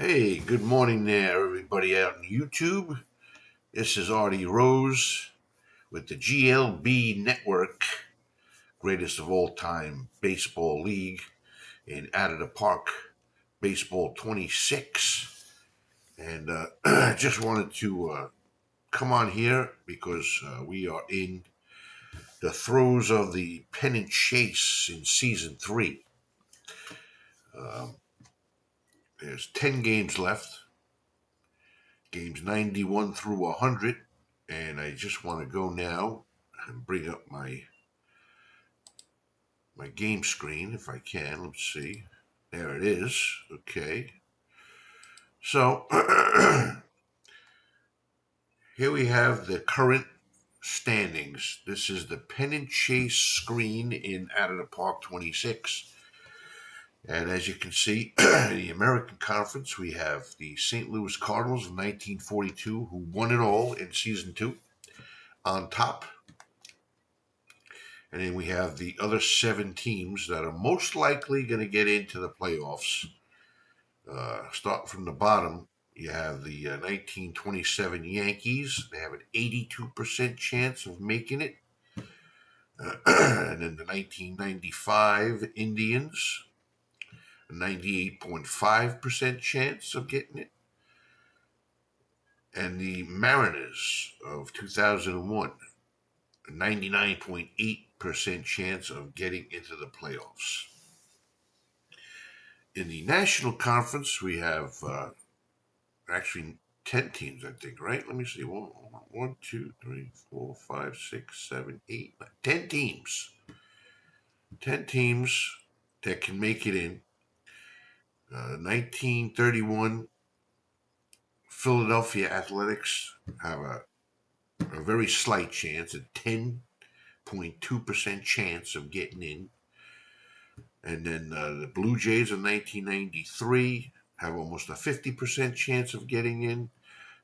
Hey, good morning there, everybody out on YouTube. This is Artie Rose with the GLB Network, greatest of all time baseball league in Out of the Park Baseball 26. And I just wanted to come on here because we are in the throes of the pennant chase in season three. There's 10 games left, games 91 through 100. And I just want to go now and bring up my game screen if I can. Let's see. There it is. Okay. So here we have the current standings. This is the pennant chase screen in Out of the Park 26. And as you can see, in the American Conference, we have the St. Louis Cardinals of 1942, who won it all in season two, on top. And then we have the other seven teams that are most likely going to get into the playoffs. Starting from the bottom, you have the 1927 Yankees. They have an 82% chance of making it. And then the 1995 Indians, a 98.5% chance of getting it. And the Mariners of 2001, a 99.8% chance of getting into the playoffs. In the National Conference, we have actually 10 teams, I think, right? Let me see. One, two, three, four, five, six, seven, 8, 10 teams. 10 teams that can make it in. 1931 Philadelphia Athletics have a very slight chance, a 10.2% chance of getting in. And then the Blue Jays of 1993 have almost a 50% chance of getting in.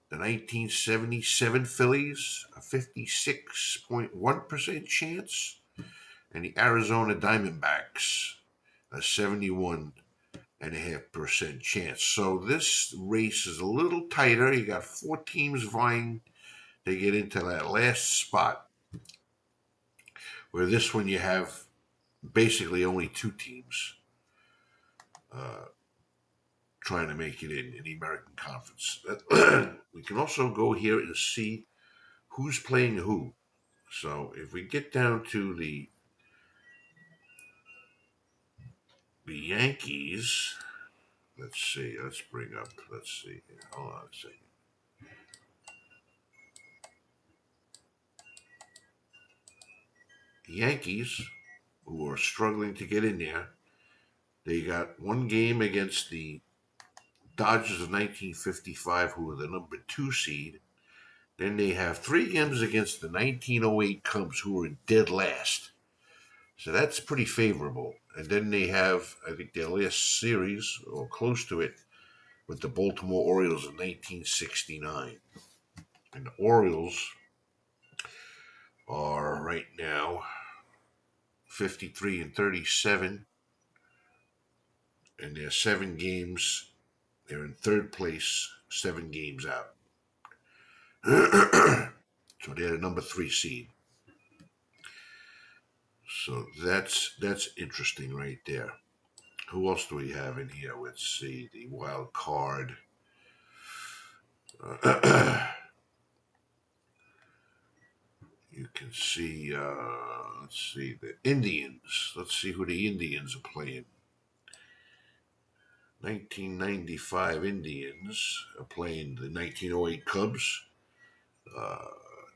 The 1977 Phillies, a 56.1% chance. And the Arizona Diamondbacks, a 71.5% chance. So this race is a little tighter. You got four teams vying to get into that last spot, where this one you have basically only two teams trying to make it in the American Conference. We can also go here and see who's playing who. So if we get down to the Yankees, let's see. Let's bring up. Let's see. Hold on a second. The Yankees, who are struggling to get in there, they got one game against the Dodgers of 1955, who were the number two seed. Then they have three games against the 1908 Cubs, who were dead last. So that's pretty favorable. And then they have, I think, their last series, or close to it, with the Baltimore Orioles in 1969. And the Orioles are right now 53-37, and they're 7 games. They're in third place, 7 games out. So they're the number three seed. So that's interesting right there. Who else do we have in here? Let's see the wild card. You can see. Let's see the Indians. Let's see who the Indians are playing. 1995 Indians are playing the 1908 Cubs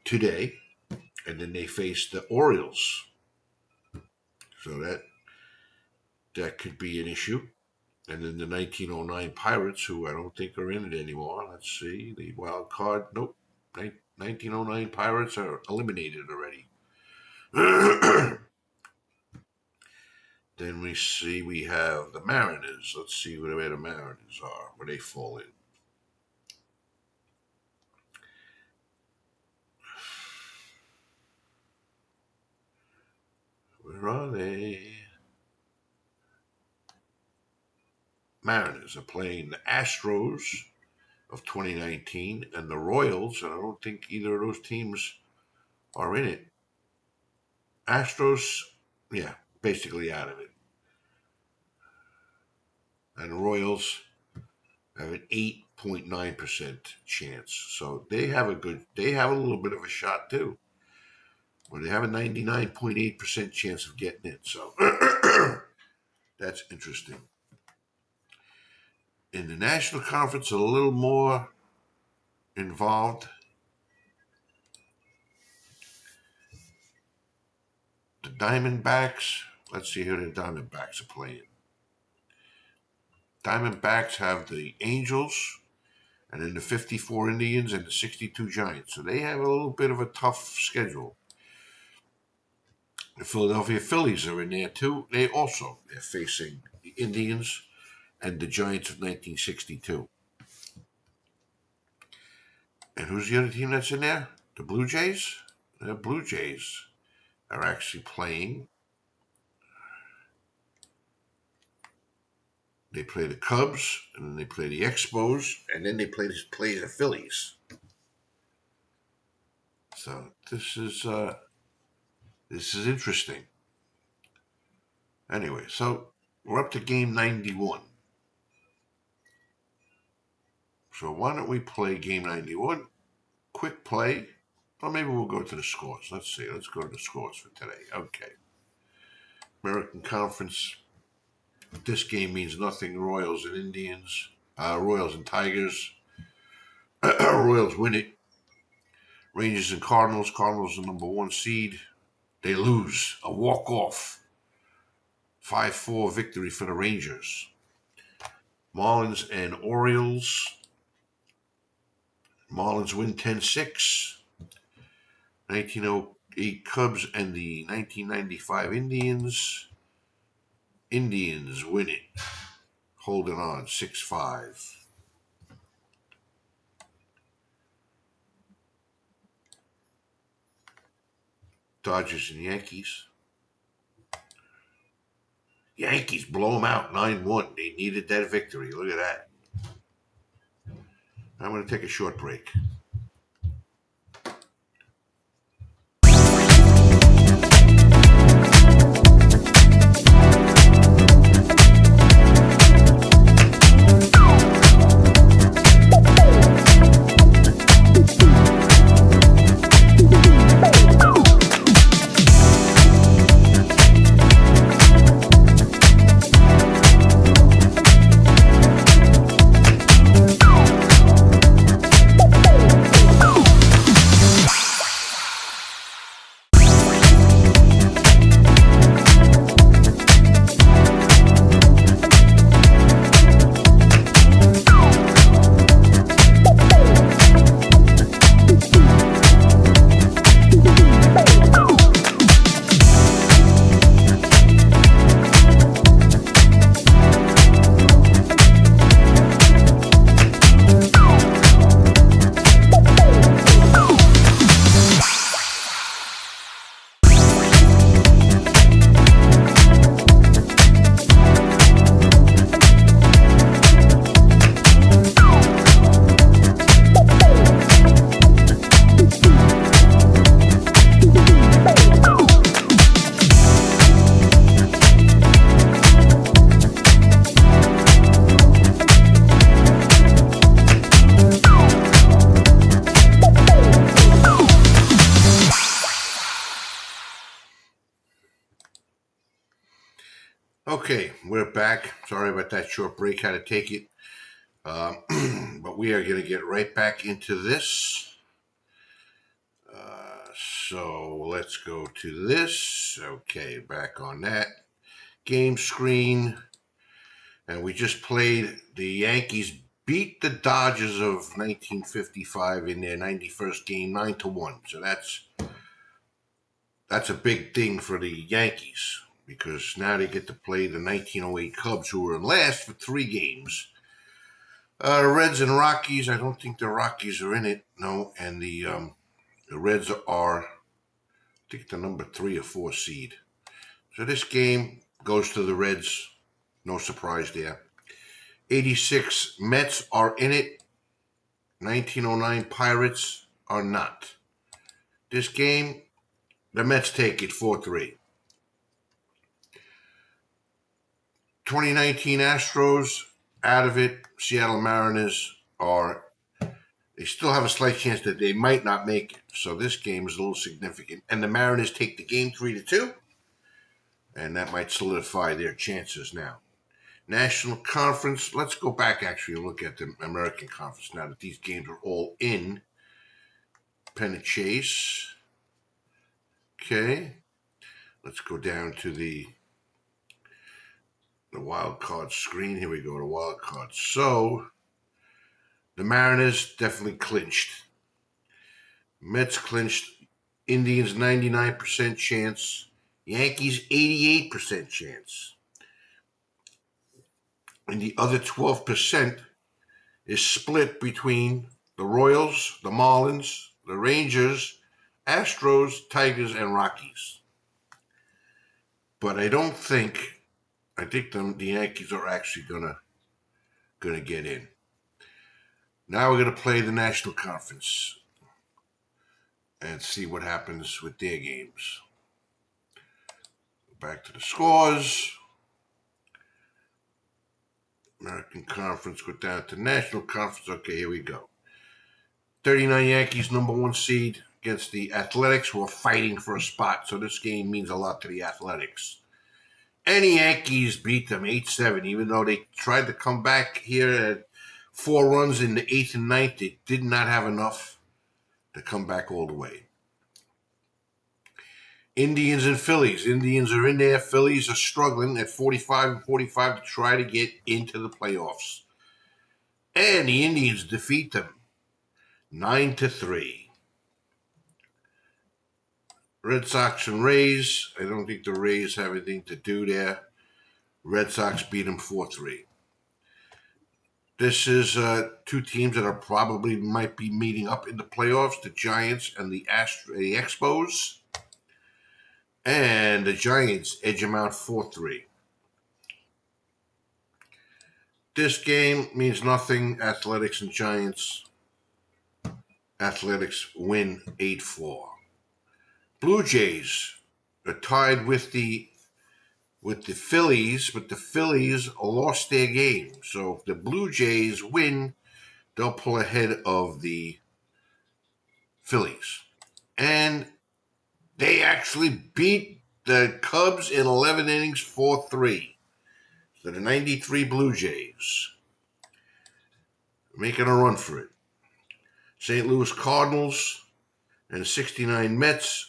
today, and then they face the Orioles. So that could be an issue. And then the 1909 Pirates, who I don't think are in it anymore. Let's see the wild card. Nope, 1909 Pirates are eliminated already. Then we have the Mariners. Let's see where the Mariners are, where they fall in. Where are they? Mariners are playing the Astros of 2019 and the Royals, and I don't think either of those teams are in it. Astros, yeah, basically out of it. And the Royals have an 8.9% chance. So they have a little bit of a shot too. Well, they have a 99.8% chance of getting it. So that's interesting. In the National Conference, a little more involved. The Diamondbacks, let's see who the Diamondbacks are playing. Diamondbacks have the Angels, and then the 54 Indians and the 62 Giants. So they have a little bit of a tough schedule. The Philadelphia Phillies are in there too. They're facing the Indians and the Giants of 1962. And who's the other team that's in there? The Blue Jays? The Blue Jays are actually playing. They play the Cubs, and then they play the Expos, and then they play the Phillies. So this is interesting. Anyway, so we're up to game 91. So why don't we play game 91? Quick play. Or maybe we'll go to the scores. Let's see. Let's go to the scores for today. Okay. American Conference. This game means nothing. Royals and Indians. Royals and Tigers. Royals win it. Rangers and Cardinals. Cardinals the number 1 seed. They lose. A walk-off. 5-4 victory for the Rangers. Marlins and Orioles. Marlins win 10-6. 1908 Cubs and the 1995 Indians. Indians win it. Holding on 6-5. Dodgers and Yankees. Yankees blow them out 9-1. They needed that victory. Look at that. I'm going to take a short break. Okay, we're back. Sorry about that short break. Had to take it. But we are going to get right back into this. So let's go to this. Okay, back on that game screen. And we just played the Yankees beat the Dodgers of 1955 in their 91st game 9-1. So that's a big thing for the Yankees, because now they get to play the 1908 Cubs, who were in last for 3 games. Reds and Rockies, I don't think the Rockies are in it, no. And the Reds are, I think, the number 3 or 4 seed. So this game goes to the Reds. No surprise there. '86 Mets are in it. 1909 Pirates are not. This game, the Mets take it 4-3. 2019 Astros out of it. Seattle Mariners are. They still have a slight chance that they might not make it. So this game is a little significant. And the Mariners take the game 3-2. And that might solidify their chances now. National Conference. Let's go back actually and look at the American Conference now that these games are all in. Pennant Chase. Okay. Let's go down to the wild card screen. Here we go, the wild card. So the Mariners definitely clinched. Mets clinched. Indians 99% chance. Yankees 88% chance. And the other 12% is split between the Royals, the Marlins, the Rangers, Astros, Tigers, and Rockies. But I think the Yankees are actually gonna get in. Now we're gonna play the National Conference and see what happens with their games. Back to the scores. American Conference, go down to National Conference. Okay, here we go. 39 Yankees, number 1 seed against the Athletics, who are fighting for a spot. So this game means a lot to the Athletics. And the Yankees beat them 8-7, even though they tried to come back here at 4 runs in the 8th and 9th. They did not have enough to come back all the way. Indians and Phillies. Indians are in there. Phillies are struggling at 45-45 to try to get into the playoffs. And the Indians defeat them 9-3. Red Sox and Rays. I don't think the Rays have anything to do there. Red Sox beat them 4-3. This is two teams that are probably might be meeting up in the playoffs, the Giants and the Expos. And the Giants edge them out 4-3. This game means nothing. Athletics and Giants. Athletics win 8-4. Blue Jays are tied with the Phillies, but the Phillies lost their game. So if the Blue Jays win, they'll pull ahead of the Phillies. And they actually beat the Cubs in 11 innings 4-3. So the 93 Blue Jays making a run for it. St. Louis Cardinals and the 69 Mets.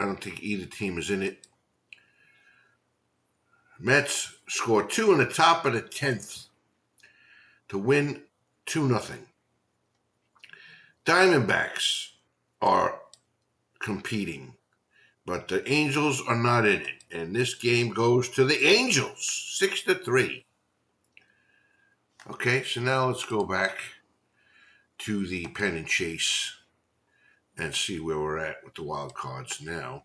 I don't think either team is in it. Mets score 2 in the top of the 10th to win 2-0. Diamondbacks are competing, but the Angels are not in it. And this game goes to the Angels, 6-3. Okay, so now let's go back to the Pennant Chase and see where we're at with the wild cards now.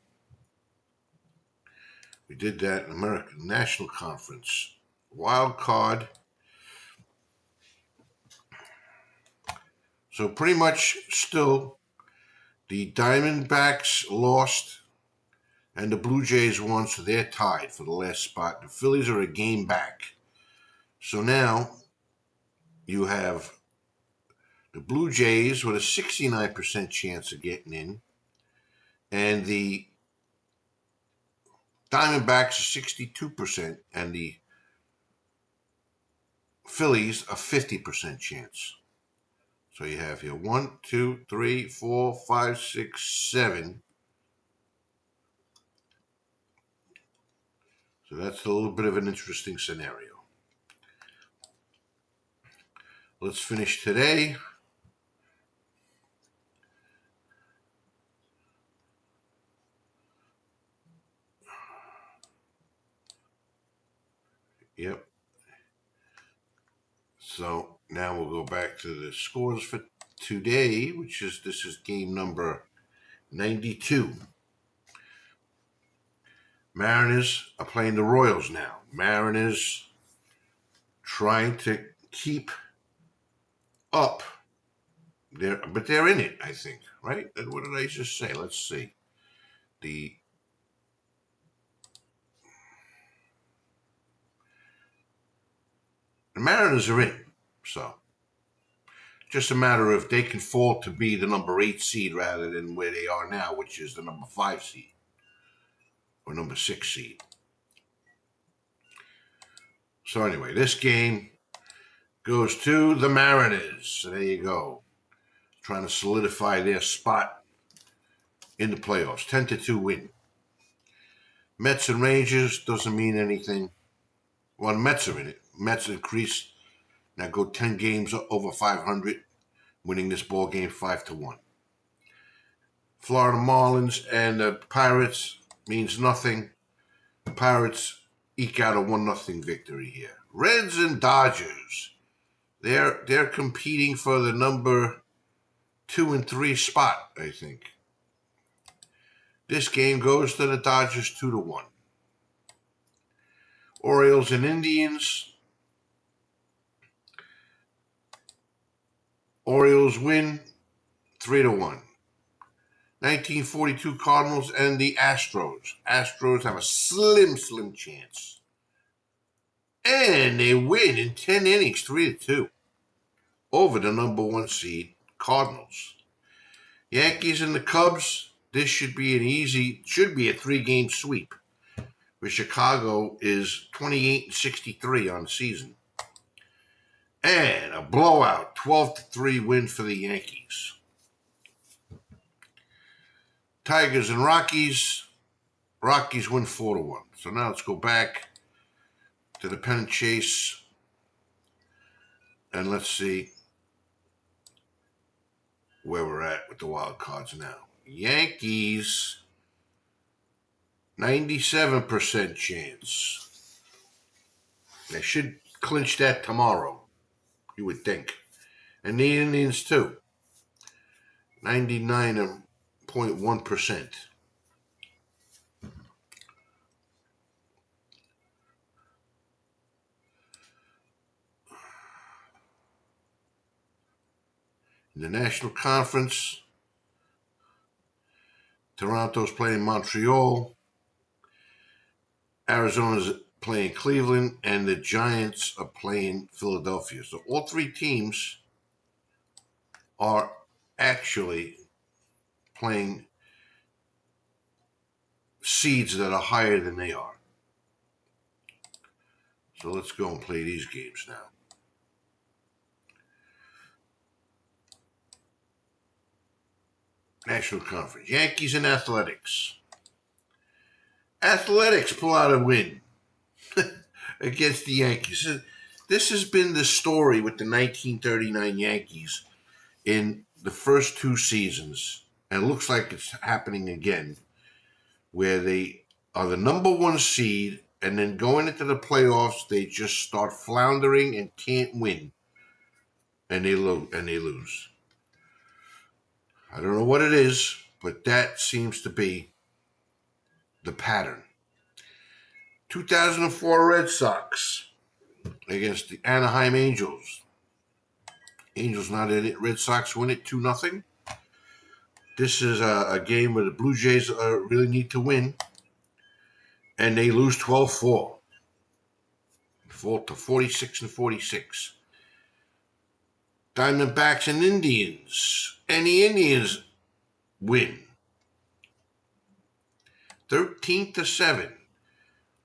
We did that in American National Conference. Wild card. So pretty much still the Diamondbacks lost and the Blue Jays won, so they're tied for the last spot. The Phillies are a game back. So now you have the Blue Jays with a 69% chance of getting in, and the Diamondbacks are 62%, and the Phillies a 50% chance. So you have here 1, 2, 3, 4, 5, 6, 7. So that's a little bit of an interesting scenario. Let's finish today. Yep. So now we'll go back to the scores for today, this is game number 92. Mariners are playing the Royals now. Mariners trying to keep up. But they're in it, I think, right? And what did I just say? Let's see. The Mariners are in, so just a matter of they can fall to be the number 8 seed rather than where they are now, which is the number 5 seed or number 6 seed. So anyway, this game goes to the Mariners. So there you go. Trying to solidify their spot in the playoffs. 10-2 win. Mets and Rangers doesn't mean anything. Well, the Mets are in it. Mets increase. Now go 10 games over 500, winning this ball game 5-1. Florida Marlins and the Pirates means nothing. The Pirates eke out a 1-0 victory here. Reds and Dodgers. They're competing for the number 2 and 3 spot, I think. This game goes to the Dodgers 2-1. Orioles and Indians. Orioles win 3-1. 1942 Cardinals and the Astros. Astros have a slim chance. And they win in 10 innings, 3-2. Over the number 1 seed, Cardinals. Yankees and the Cubs. This should be a 3-game sweep. Where Chicago is 28-63 on the season. And a blowout, 12-3 win for the Yankees. Tigers and Rockies. Rockies win 4-1. So now let's go back to the pennant chase. And let's see where we're at with the wild cards now. Yankees, 97% chance. They should clinch that tomorrow, you would think. And the Indians too. 99.1%. In the National Conference, Toronto's playing Montreal. Arizona's playing Cleveland, and the Giants are playing Philadelphia. So all 3 teams are actually playing seeds that are higher than they are. So let's go and play these games now. National Conference. Yankees and Athletics. Athletics pull out a win against the Yankees. This has been the story with the 1939 Yankees in the first 2 seasons. And it looks like it's happening again, where they are the number 1 seed, and then going into the playoffs, they just start floundering and can't win. And they lose. I don't know what it is, but that seems to be the pattern. 2004 Red Sox against the Anaheim Angels. Angels not in it. Red Sox win it 2-0. This is a game where the Blue Jays really need to win. And they lose 12-4. Fall to 46-46. Diamondbacks and Indians. And the Indians win 13-7.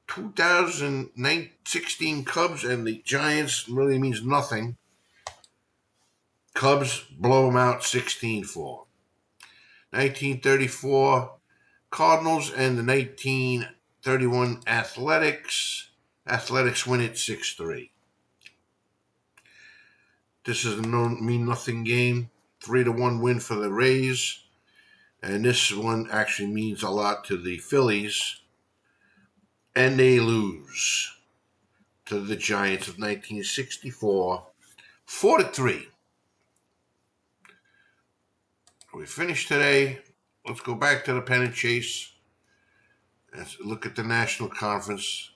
2016 Cubs and the Giants really means nothing. Cubs blow them out 16-4. 1934 Cardinals and the 1931 Athletics. Athletics win it 6-3. This is a mean-nothing game. 3-1 win for the Rays. And this one actually means a lot to the Phillies. And they lose to the Giants of 1964, 4-3. We finished today. Let's go back to the pennant chase. Let's look at the National Conference.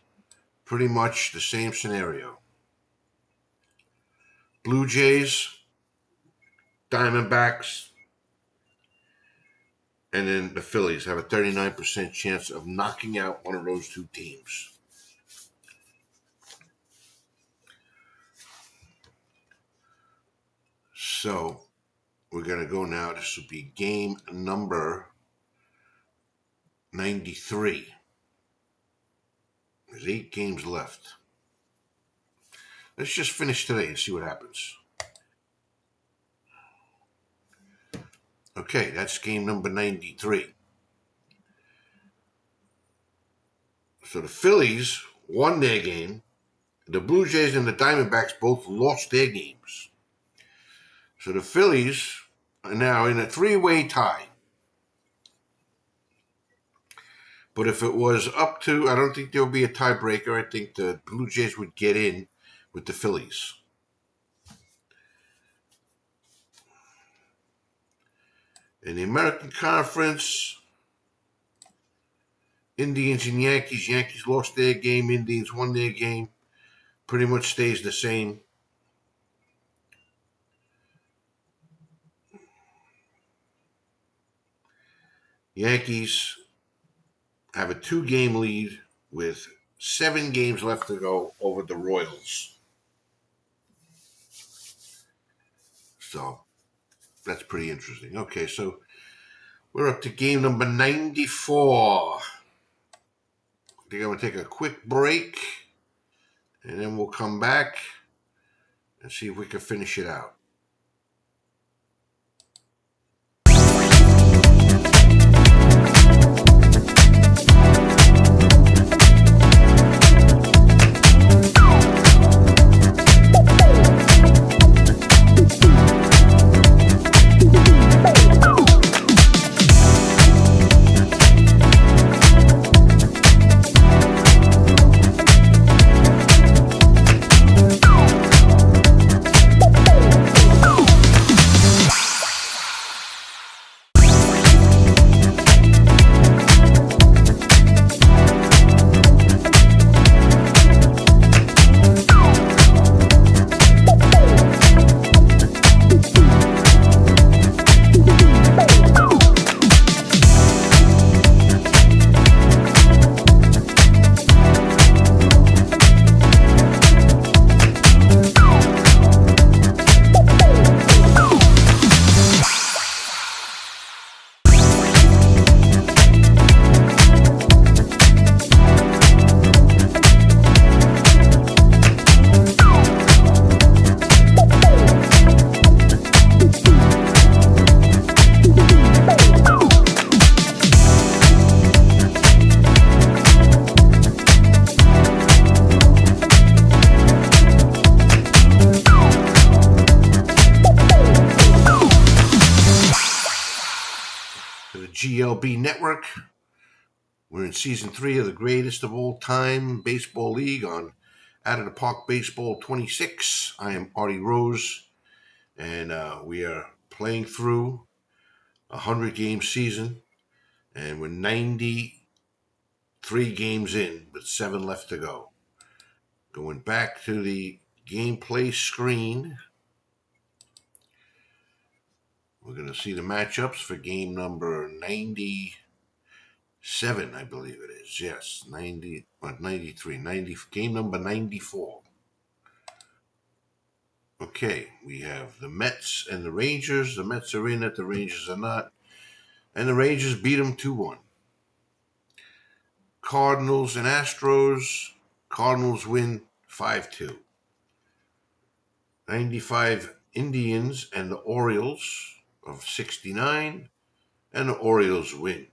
Pretty much the same scenario. Blue Jays, Diamondbacks, and then the Phillies have a 39% chance of knocking out one of those two teams. So we're going to go now. This will be game number 93. There's 8 games left. Let's just finish today and see what happens. Okay, that's game number 93. So the Phillies won their game. The Blue Jays and the Diamondbacks both lost their games. So the Phillies are now in a 3-way tie. But if it was up to, I don't think there would be a tiebreaker. I think the Blue Jays would get in with the Phillies. In the American Conference, Indians and Yankees. Yankees lost their game. Indians won their game. Pretty much stays the same. Yankees have a 2-game lead with 7 games left to go over the Royals. So that's pretty interesting. Okay, so we're up to game number 94. I think I'm going to take a quick break, and then we'll come back and see if we can finish it out. GLB Network. We're in season 3 of the greatest of all time baseball league on Out of the Park Baseball 26. I am Artie Rose, and we are playing through a 100-game season, and we're 93 games in with 7 left to go. Going back to the gameplay screen, we're going to see the matchups for game number 97, I believe it is. Yes, 93, game number 94. Okay, we have the Mets and the Rangers. The Mets are in it, the Rangers are not. And the Rangers beat them 2-1. Cardinals and Astros. Cardinals win 5-2. 95 Indians and the Orioles of 69. And the Orioles win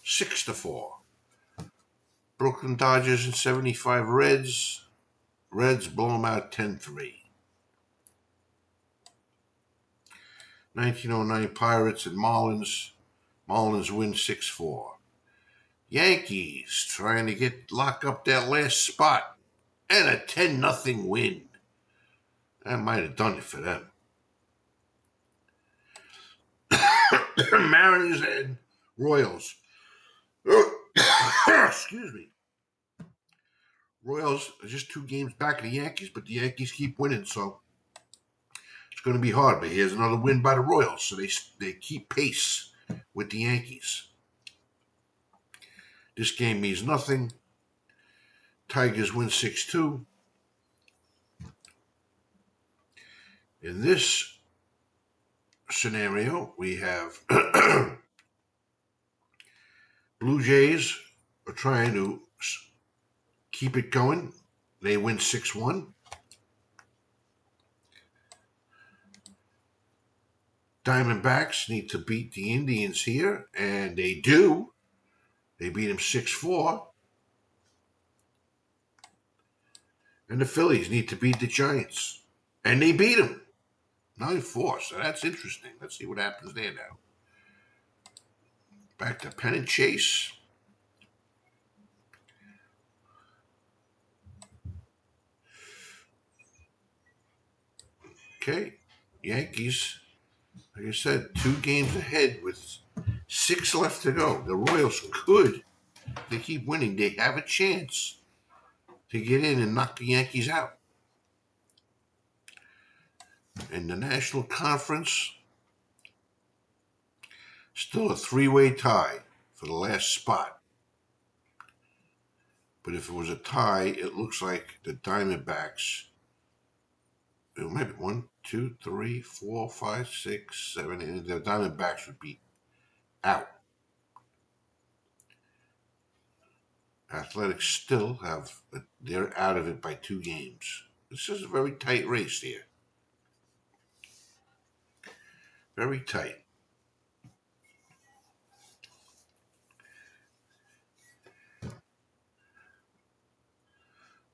6-4. Brooklyn Dodgers and 75 Reds. Reds blow them out 10-3. 1909 Pirates and Marlins. Marlins win 6-4. Yankees trying to lock up that last spot. And a 10-0 win. That might have done it for them. Mariners and Royals. Excuse me. Royals are just 2 games back of the Yankees, but the Yankees keep winning, so It's going to be hard, but here's another win by the Royals, so they keep pace with the Yankees. This game means nothing. Tigers win 6-2. In this scenario, we have Blue Jays are trying to keep it going. They win 6-1. Diamondbacks need to beat the Indians here, and they do. They beat them 6-4. And the Phillies need to beat the Giants, and they beat them 9-4. So that's interesting. Let's see what happens there now. Back to Pennant Chase. Okay, Yankees, like I said, 2 games ahead with 6 left to go. The Royals could, if they keep winning, they have a chance to get in and knock the Yankees out. In the National Conference, still a 3-way tie for the last spot. But if it was a tie, it looks like the Diamondbacks, it might be 1, 2, 3, 4, 5, 6, 7, and the Diamondbacks would be out. Athletics still have, they're out of it by 2 games. This is a very tight race here. Very tight.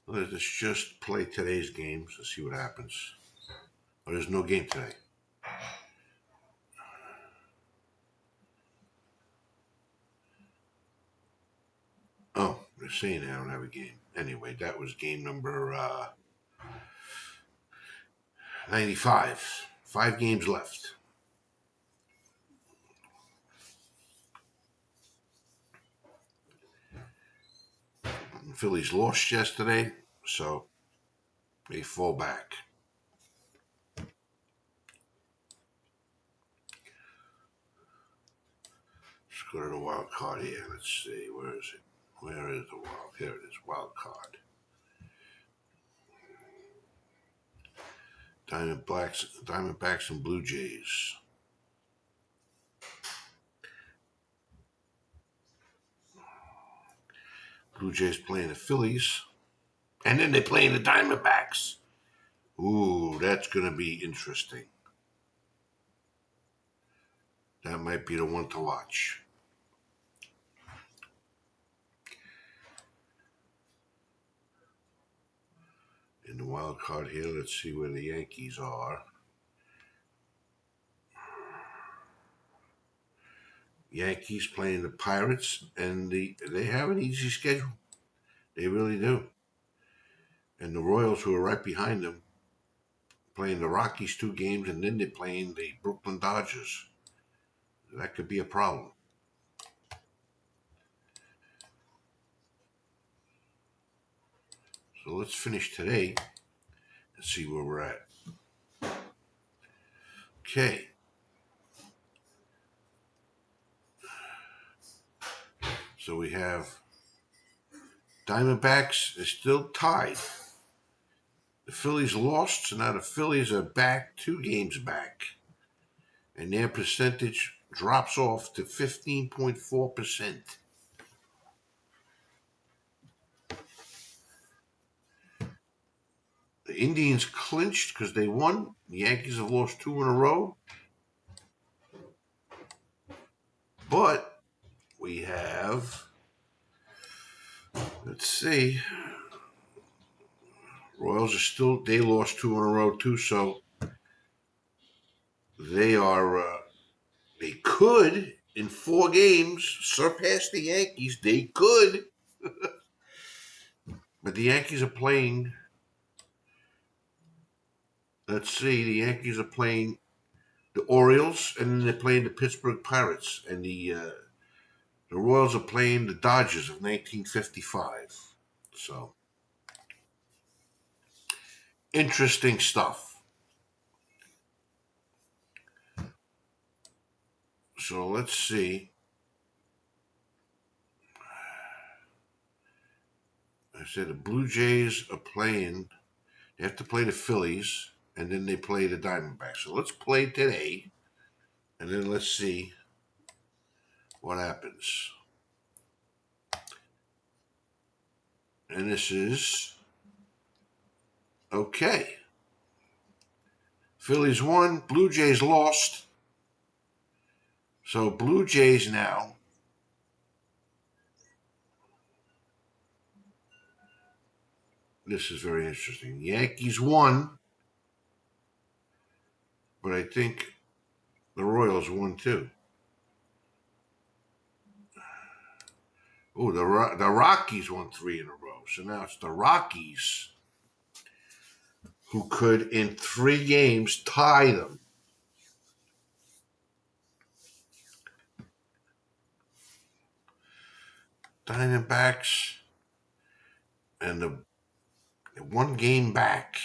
Let's just play today's games and see what happens. Oh, there's no game today. Oh, they're saying I don't have a game. Anyway, that was game number 95. 5 games left. The Phillies lost yesterday, so they fall back. Let's go to the wild card here. Let's see. Where is it? Where is the wild? Here it is. Wild card. Diamondbacks and Blue Jays. Blue Jays playing the Phillies. And then they're playing the Diamondbacks. Ooh, that's going to be interesting. That might be the one to watch. In the wild card here, let's see where the Yankees are. Yankees playing the Pirates, and they have an easy schedule. They really do. And the Royals, who are right behind them, playing the Rockies 2 games, and then they're playing the Brooklyn Dodgers. That could be a problem. So let's finish today and see where we're at. Okay. So we have Diamondbacks is still tied. The Phillies lost, so now the Phillies are back 2 games back. And their percentage drops off to 15.4%. The Indians clinched because they won. The Yankees have lost 2 in a row. But we have, let's see, Royals are still, they lost 2 in a row too, so they are, they could, in 4 games, surpass the Yankees. They could. But the Yankees are playing, let's see, the Yankees are playing the Orioles, and then they're playing the Pittsburgh Pirates. And the Royals are playing the Dodgers of 1955. So, interesting stuff. So let's see. I said the Blue Jays are playing. They have to play the Phillies, and then they play the Diamondbacks. So let's play today, and then let's see what happens. And this is okay. Phillies won, Blue Jays lost. So Blue Jays now this is very interesting. Yankees won, but I think the Royals won too. Oh, the Rockies won 3 in a row. So now it's the Rockies who could, in 3 games, tie them. Diamondbacks and the 1 game back.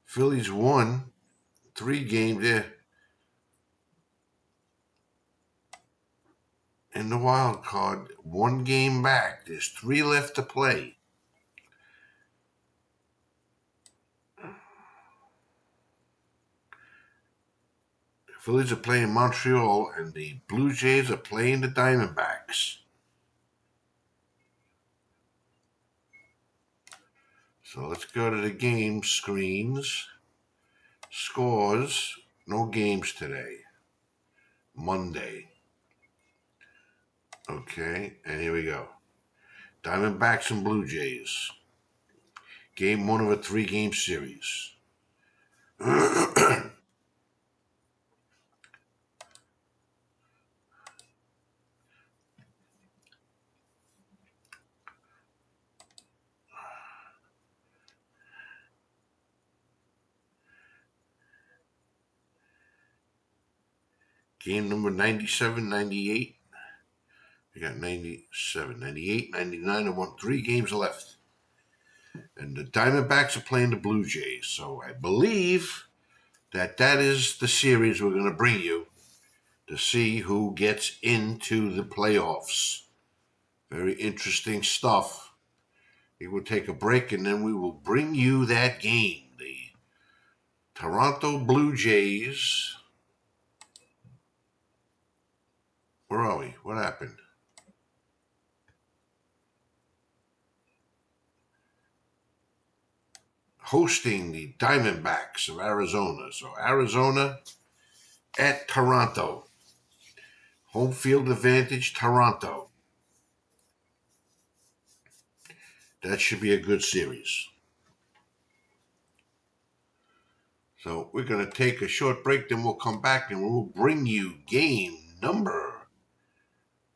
Phillies won 3 games there. In the wild card, 1 game back. There's 3 left to play. The Phillies are playing Montreal, and the Blue Jays are playing the Diamondbacks. So let's go to the game screens. Scores. No games today. Monday. Okay, and here we go. Diamondbacks and Blue Jays. Game 1 of a 3-game series. Game number 97, 98. We got 97, 98, 99, and 3 games left. And the Diamondbacks are playing the Blue Jays. So I believe that is the series we're going to bring you to see who gets into the playoffs. Very interesting stuff. We will take a break, and then we will bring you that game. The Toronto Blue Jays. Where are we? What happened? Hosting the Diamondbacks of Arizona. So Arizona at Toronto. Home field advantage, Toronto. That should be a good series. So we're going to take a short break, then we'll come back and we'll bring you game number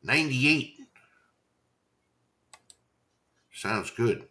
98. Sounds good.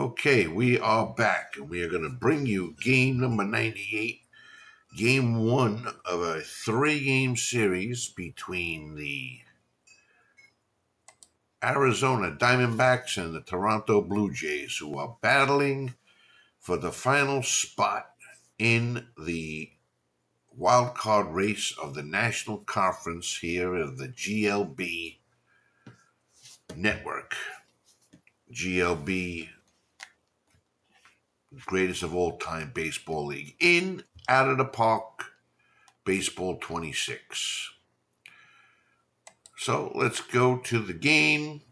Okay, we are back, and we are going to bring you game number 98, game one of a 3-game series between the Arizona Diamondbacks and the Toronto Blue Jays, who are battling for the final spot in the wild card race of the National Conference here of the GLB network. GLB, greatest of all time baseball league, in Out of the Park Baseball 26. So let's go to the game.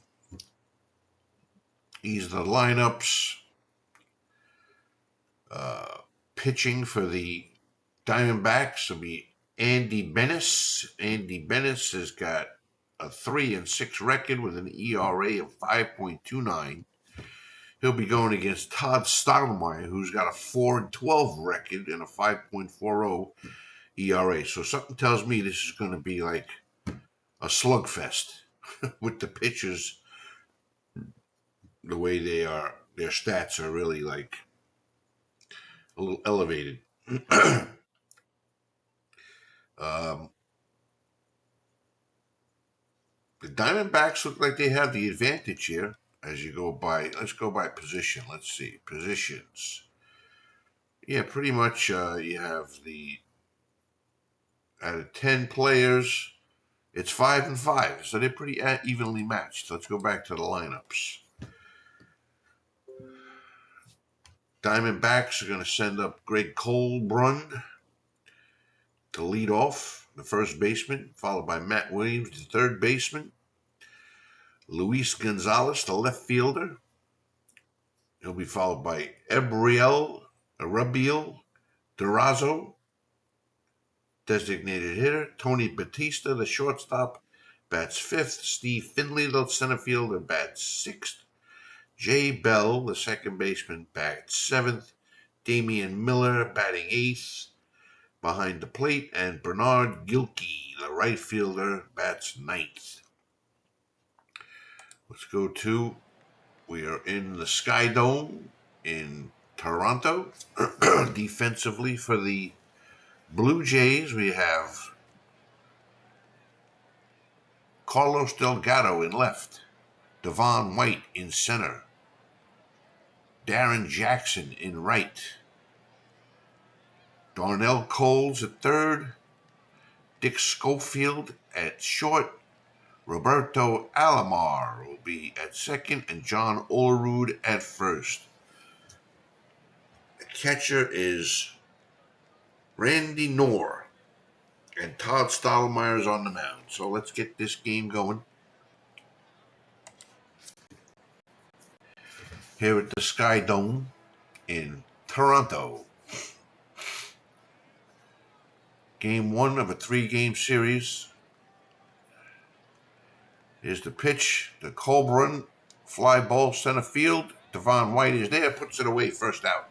These are the lineups. Pitching for the Diamondbacks will be Andy Benes. Andy Benes has got a 3-6 record with an ERA of 5.29. He'll be going against Todd Stottlemyre, who's got a 4-12 record and a 5.40 ERA. So something tells me this is going to be like a slugfest with the pitchers. The way they are, their stats are really like a little elevated. The Diamondbacks look like they have the advantage here as you go by. Let's go by position. Let's see. Positions. Yeah, pretty much you have the, out of 10 players, it's 5-5. So they're pretty evenly matched. Let's go back to the lineups. Diamondbacks are going to send up Greg Colbrun to lead off, the first baseman, followed by Matt Williams, the third baseman. Luis Gonzalez, the left fielder. He'll be followed by Rabiel Durazo, designated hitter. Tony Batista, the shortstop, bats fifth. Steve Finley, the center fielder, bats sixth. Jay Bell, the second baseman, bats seventh. Damian Miller, batting eighth behind the plate. And Bernard Gilkey, the right fielder, bats ninth. Let's go to, we are in the Sky Dome in Toronto. Defensively for the Blue Jays, we have Carlos Delgado in left, Devon White in center, Darren Jackson in right, Darnell Coles at third, Dick Schofield at short, Roberto Alomar will be at second, and John Olerud at first. The catcher is Randy Knorr, and Todd Stottlemyre is on the mound. So let's get this game going. Here at the Sky Dome in Toronto. Game one of a 3-game series. Here's the pitch. The Colbrun fly ball center field. Devon White is there, puts it away, first out.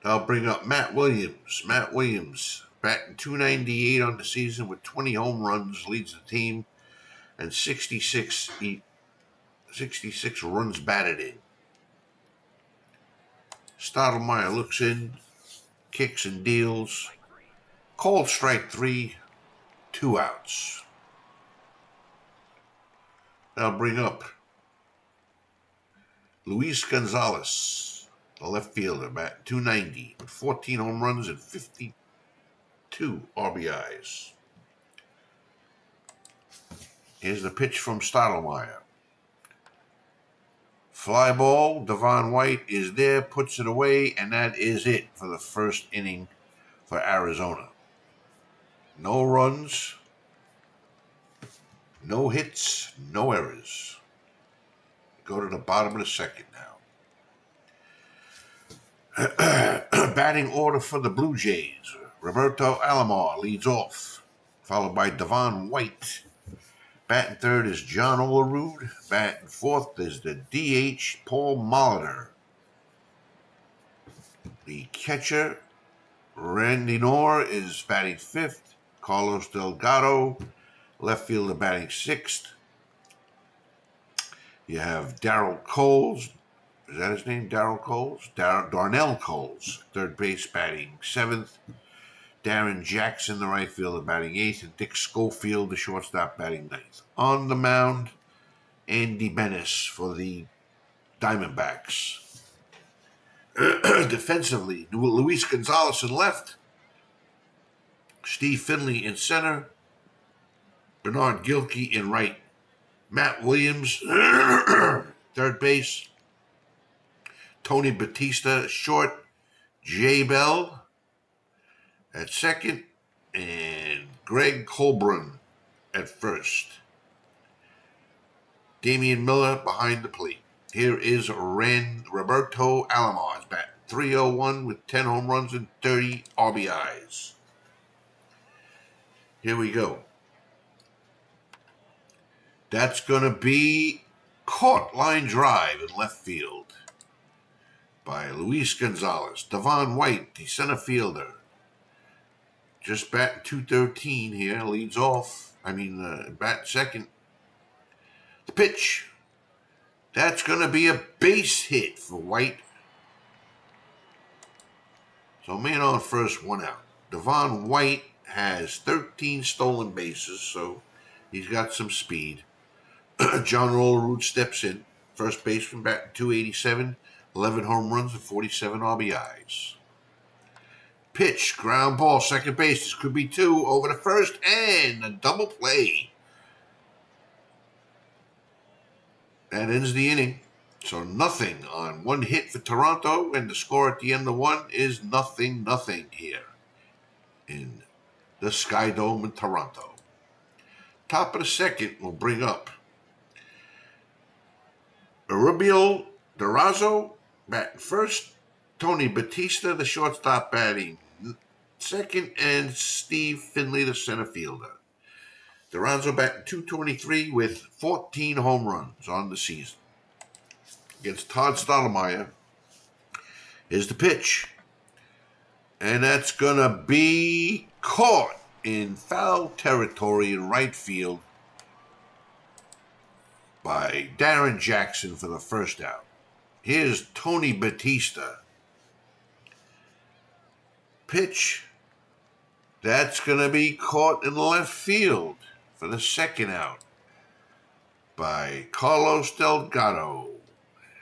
I'll bring up Matt Williams. Matt Williams, batting .298 on the season with 20 home runs, leads the team, and 66 runs batted in. Stottlemyre looks in, kicks and deals. Called strike 3, 2 outs. I'll bring up Luis Gonzalez, the left fielder, batting .290 with 14 home runs and 52 RBIs. Here's the pitch from Stottlemyre. Fly ball, Devon White is there, puts it away, and that is it for the first inning for Arizona. No runs, no hits, no errors. Go to the bottom of the second now. Batting order for the Blue Jays. Roberto Alomar leads off, followed by Devon White. Batting third is John Olerud. Batting fourth is the DH, Paul Molitor. The catcher, Randy Knorr, is batting fifth. Carlos Delgado, left fielder, batting sixth. You have Darrell Coles. Is that his name? Darrell Coles? Darnell Coles, third base, batting 7th. Darren Jackson, the right fielder, batting 8th. And Dick Schofield, the shortstop, batting 9th. On the mound, Andy Benes for the Diamondbacks. Defensively, Luis Gonzalez in left. Steve Finley in center. Bernard Gilkey in right. Matt Williams, third base. Tony Batista, short. Jay Bell at second. And Greg Colburn at first. Damian Miller behind the plate. Here is Roberto Alomar, bat 301 with 10 home runs and 30 RBIs. Here we go. That's going to be caught line drive in left field by Luis Gonzalez. Devon White, the center fielder, just batting 213 here, leads off. Bat second. The pitch. That's going to be a base hit for White. So man on first, 1 out. Devon White has 13 stolen bases, so he's got some speed. John Olerud steps in. First baseman, batting 287, 11 home runs and 47 RBIs. Pitch, ground ball, second base. This could be 2 over to first, and a double play. That ends the inning. So nothing on 1 hit for Toronto, and the score at the end of 1 is 0-0 here in the Sky Dome in Toronto. Top of the second will bring up Rubio Durazo batting first, Tony Batista, the shortstop, batting second, and Steve Finley, the center fielder. Durazo batting 223 with 14 home runs on the season. Against Todd Stottlemyre. Here's the pitch. And that's going to be caught in foul territory in right field by Darren Jackson for the first out. Here's Tony Batista. Pitch. That's going to be caught in left field for the second out by Carlos Delgado.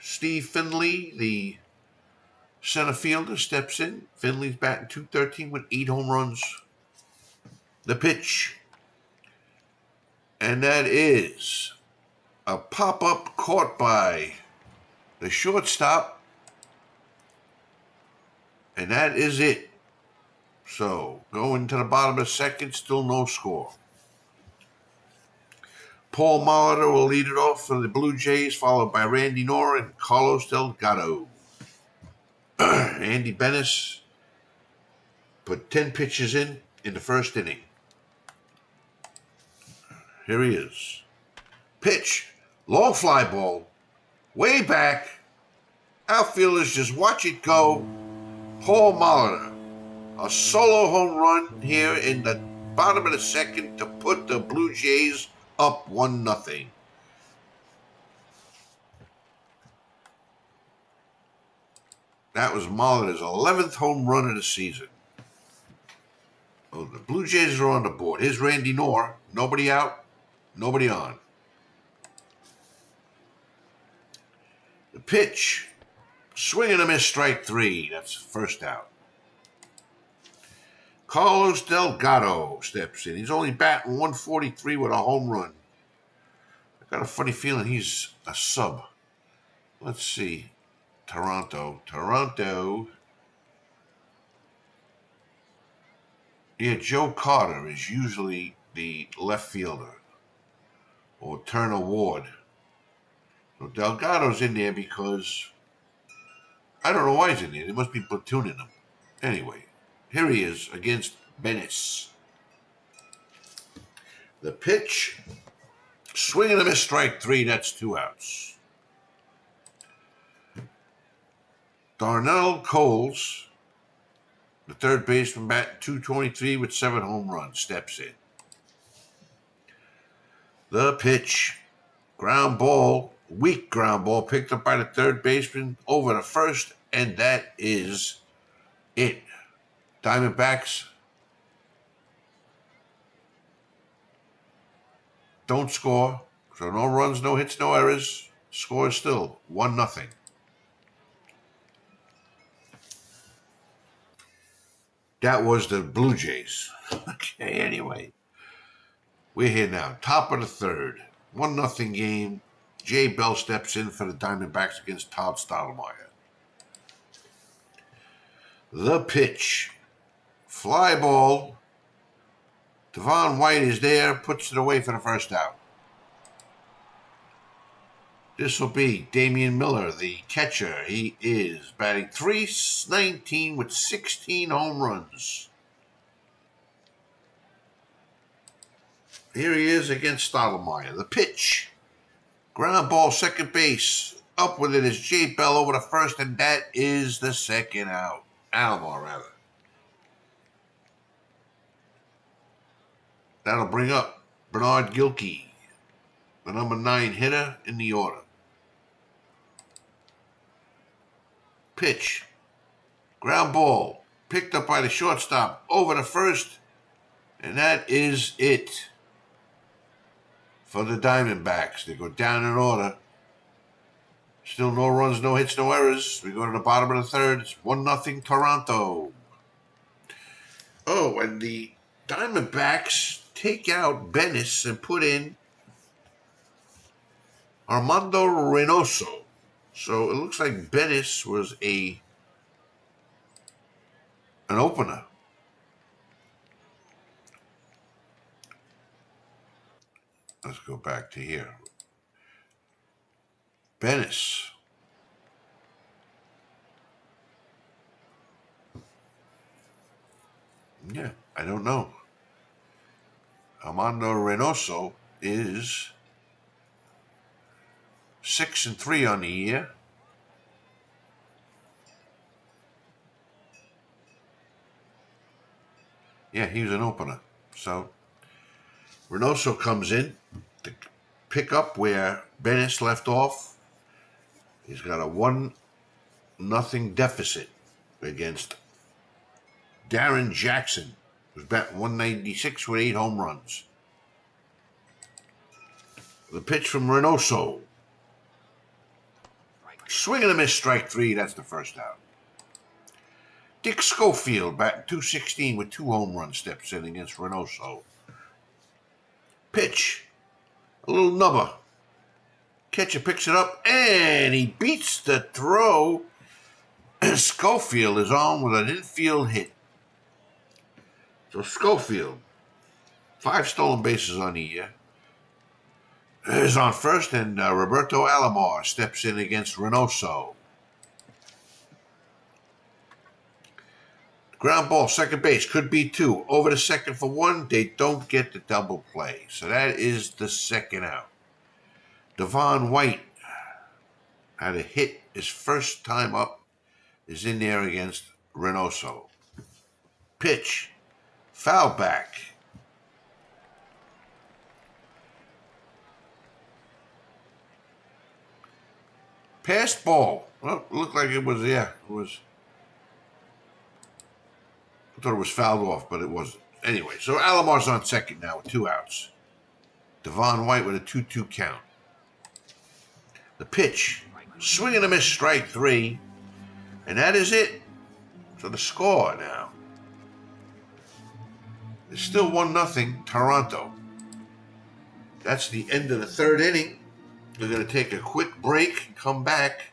Steve Finley, the center fielder, steps in. Finley's batting 213 with 8 home runs. The pitch. And that is a pop-up caught by the shortstop. And that is it. So, going to the bottom of the second, still no score. Paul Molitor will lead it off for the Blue Jays, followed by Randy Nora and Carlos Delgado. Andy Benes put 10 pitches in the first inning. Here he is. Pitch. Long fly ball. Way back. Outfielders just watch it go. Paul Molitor. A solo home run here in the bottom of the second to put the Blue Jays up 1-0. That was Molitor's 11th home run of the season. Oh, the Blue Jays are on the board. Here's Randy Nora. Nobody out, nobody on. The pitch. Swing and a miss, strike 3. That's first out. Carlos Delgado steps in. He's only batting 143 with a home run. I got a funny feeling he's a sub. Let's see. Toronto. Yeah, Joe Carter is usually the left fielder. Or Turner Ward. So Delgado's in there because I don't know why he's in there. They must be platooning him. Anyway. Here he is against Benes. The pitch. Swing and a miss, strike 3. That's 2 outs. Darnell Coles, the third baseman, batting 223 with 7 home runs, steps in. The pitch. Ground ball. Weak ground ball picked up by the third baseman over the first, and that is it. Diamondbacks don't score, so no runs, no hits, no errors. Score is still 1-0. That was the Blue Jays. Okay, anyway. We're here now. Top of the third. 1-0 game. Jay Bell steps in for the Diamondbacks against Todd Stottlemyre. The pitch. Fly ball. Devon White is there, puts it away for the first out. This will be Damian Miller, the catcher. He is batting .319 with 16 home runs. Here he is against Stottlemyre. The pitch. Ground ball, second base. Up with it is Jay Bell over the first, and that is the second out. Alomar, rather. That'll bring up Bernard Gilkey, the number 9 hitter in the order. Pitch. Ground ball. Picked up by the shortstop over the first, and that is it for the Diamondbacks. They go down in order. Still no runs, no hits, no errors. We go to the bottom of the third. It's 1-0 Toronto. Oh, and the Diamondbacks take out Bennis and put in Armando Reynoso. So it looks like Bennis was an opener. Let's go back to here. Bennis. Yeah, I don't know. Armando Reynoso is 6-3 on the year. Yeah, he was an opener. So Reynoso comes in to pick up where Bennis left off. He's got a 1-0 deficit against Darren Jackson, who's batting .196 with 8 home runs. The pitch from Reynoso. Swing and a miss, strike 3. That's the first out. Dick Schofield, batting .216 with 2 home runs, steps in against Reynoso. Pitch. A little nubber. Catcher picks it up, and he beats the throw. Schofield is on with an infield hit. So Schofield, 5 stolen bases on the year, is on first, and Roberto Alomar steps in against Reynoso. Ground ball, second base, could be 2. Over the second for 1, they don't get the double play. So that is the second out. Devon White had a hit his first time up, is in there against Reynoso. Pitch. Foul back. Passed ball. Well, it looked like it was, yeah, it was. I thought it was fouled off, but it wasn't. Anyway, so Alomar's on second now with 2 outs. Devon White with a 2-2 count. The pitch. Swing and a miss, strike 3. And that is it. So the score now. It's still 1-0 Toronto. That's the end of the third inning. We're going to take a quick break and come back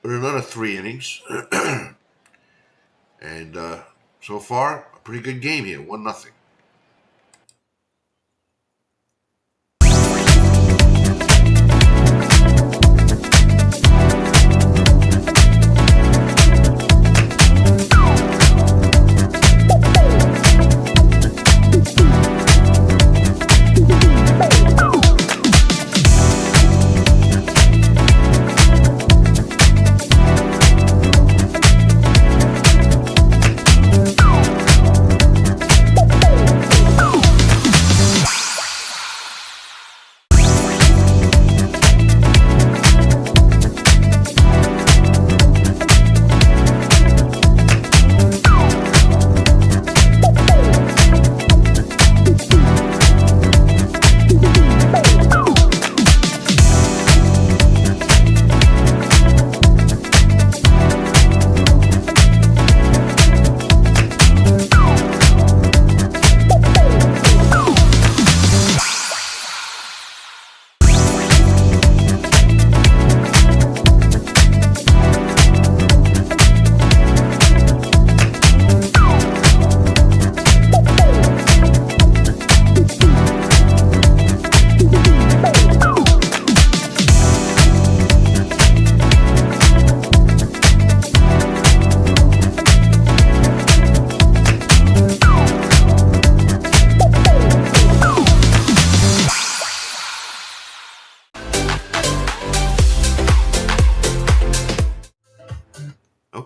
with another 3 innings. And so far, a pretty good game here, 1-0.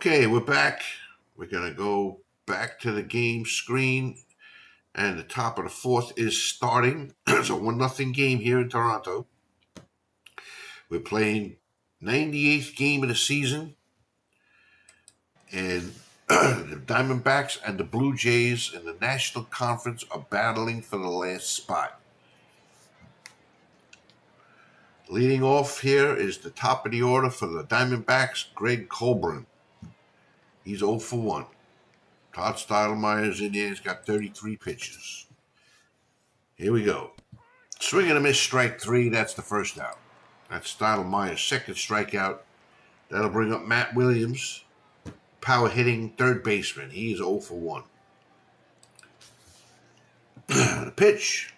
Okay, we're back. We're going to go back to the game screen. And the top of the fourth is starting. It's a 1-0 game here in Toronto. We're playing 98th game of the season. And the Diamondbacks and the Blue Jays in the National Conference are battling for the last spot. Leading off here is the top of the order for the Diamondbacks, Greg Colburn. He's 0 for 1. Todd Stottlemyer's in there. He's got 33 pitches. Here we go. Swing and a miss, strike 3. That's the first out. That's Stottlemyer's second strikeout. That'll bring up Matt Williams, power hitting third baseman. He's 0 for 1. The pitch.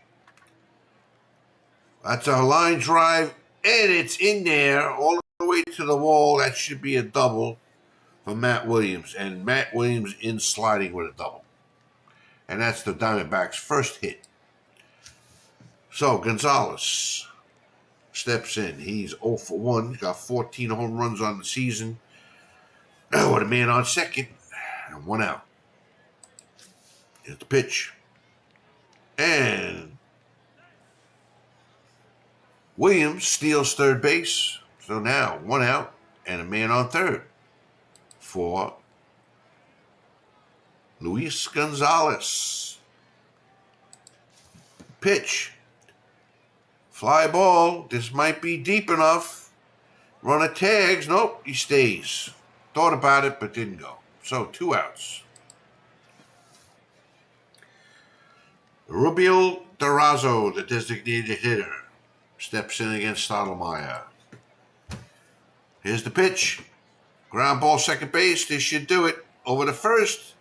That's a line drive, and it's in there all the way to the wall. That should be a double for Matt Williams. And Matt Williams in sliding with a double. And that's the Diamondbacks' first hit. So Gonzalez steps in. He's 0 for 1. He's got 14 home runs on the season. With a man on second and 1 out. Here's the pitch. And Williams steals third base. So now 1 out and a man on third for Luis Gonzalez. Pitch. Fly ball. This might be deep enough. Runner tags. Nope, he stays. Thought about it, but didn't go. So 2 outs. Rubio Durazo, the designated hitter, steps in against Stottlemyer. Here's the pitch. Ground ball, second base. This should do it. Over to first.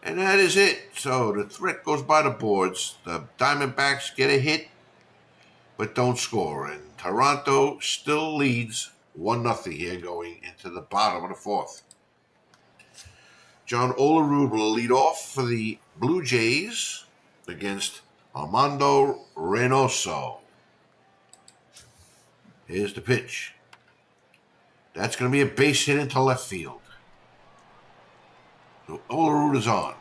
And that is it. So the threat goes by the boards. The Diamondbacks get a hit, but don't score. And Toronto still leads 1-0 here going into the bottom of the fourth. John Olerud will lead off for the Blue Jays against Armando Reynoso. Here's the pitch. That's going to be a base hit into left field. So Olerud is on.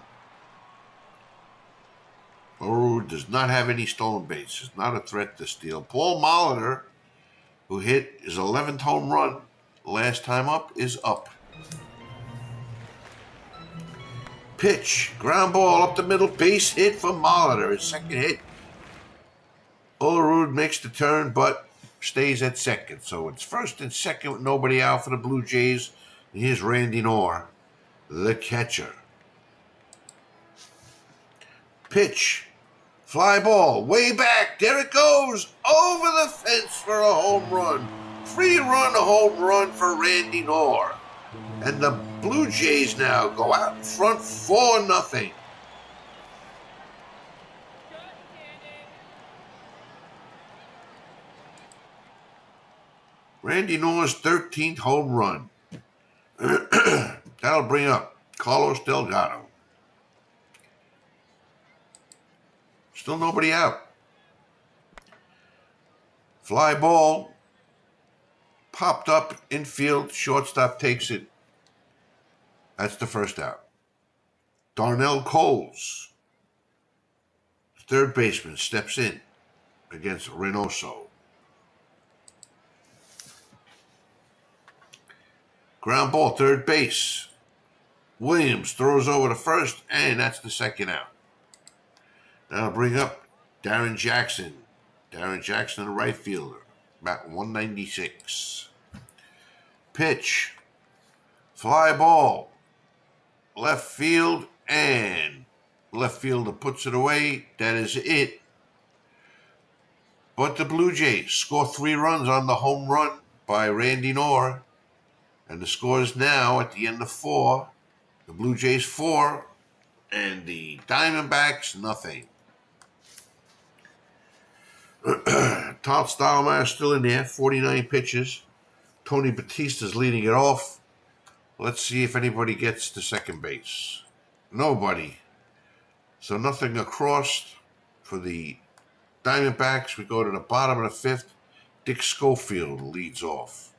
Olerud does not have any stolen bases. Not a threat to steal. Paul Molitor, who hit his 11th home run last time up, is up. Pitch. Ground ball up the middle. Base hit for Molitor. His second hit. Olerud makes the turn, but stays at second. So it's first and second with nobody out for the Blue Jays. And here's Randy Knorr, the catcher. Pitch. Fly ball. Way back. There it goes. Over the fence for a home run. 3-run home run for Randy Knorr. And the Blue Jays now go out in front 4-0. Randy Knorr's 13th home run. That'll bring up Carlos Delgado. Still nobody out. Fly ball. Popped up infield. Shortstop takes it. That's the first out. Darnell Coles, third baseman, steps in against Reynoso. Ground ball, third base. Williams throws over to first, and that's the second out. That'll bring up Darren Jackson. Darren Jackson, the right fielder, about 196. Pitch. Fly ball. Left field, and left fielder puts it away. That is it. But the Blue Jays score 3 runs on the home run by Randy Knorr. And the score is now at the end of 4. The Blue Jays 4, and the Diamondbacks nothing. Todd Stottlemyer still in there, 49 pitches. Tony Batista's leading it off. Let's see if anybody gets to second base. Nobody. So nothing across for the Diamondbacks. We go to the bottom of the 5th. Dick Schofield leads off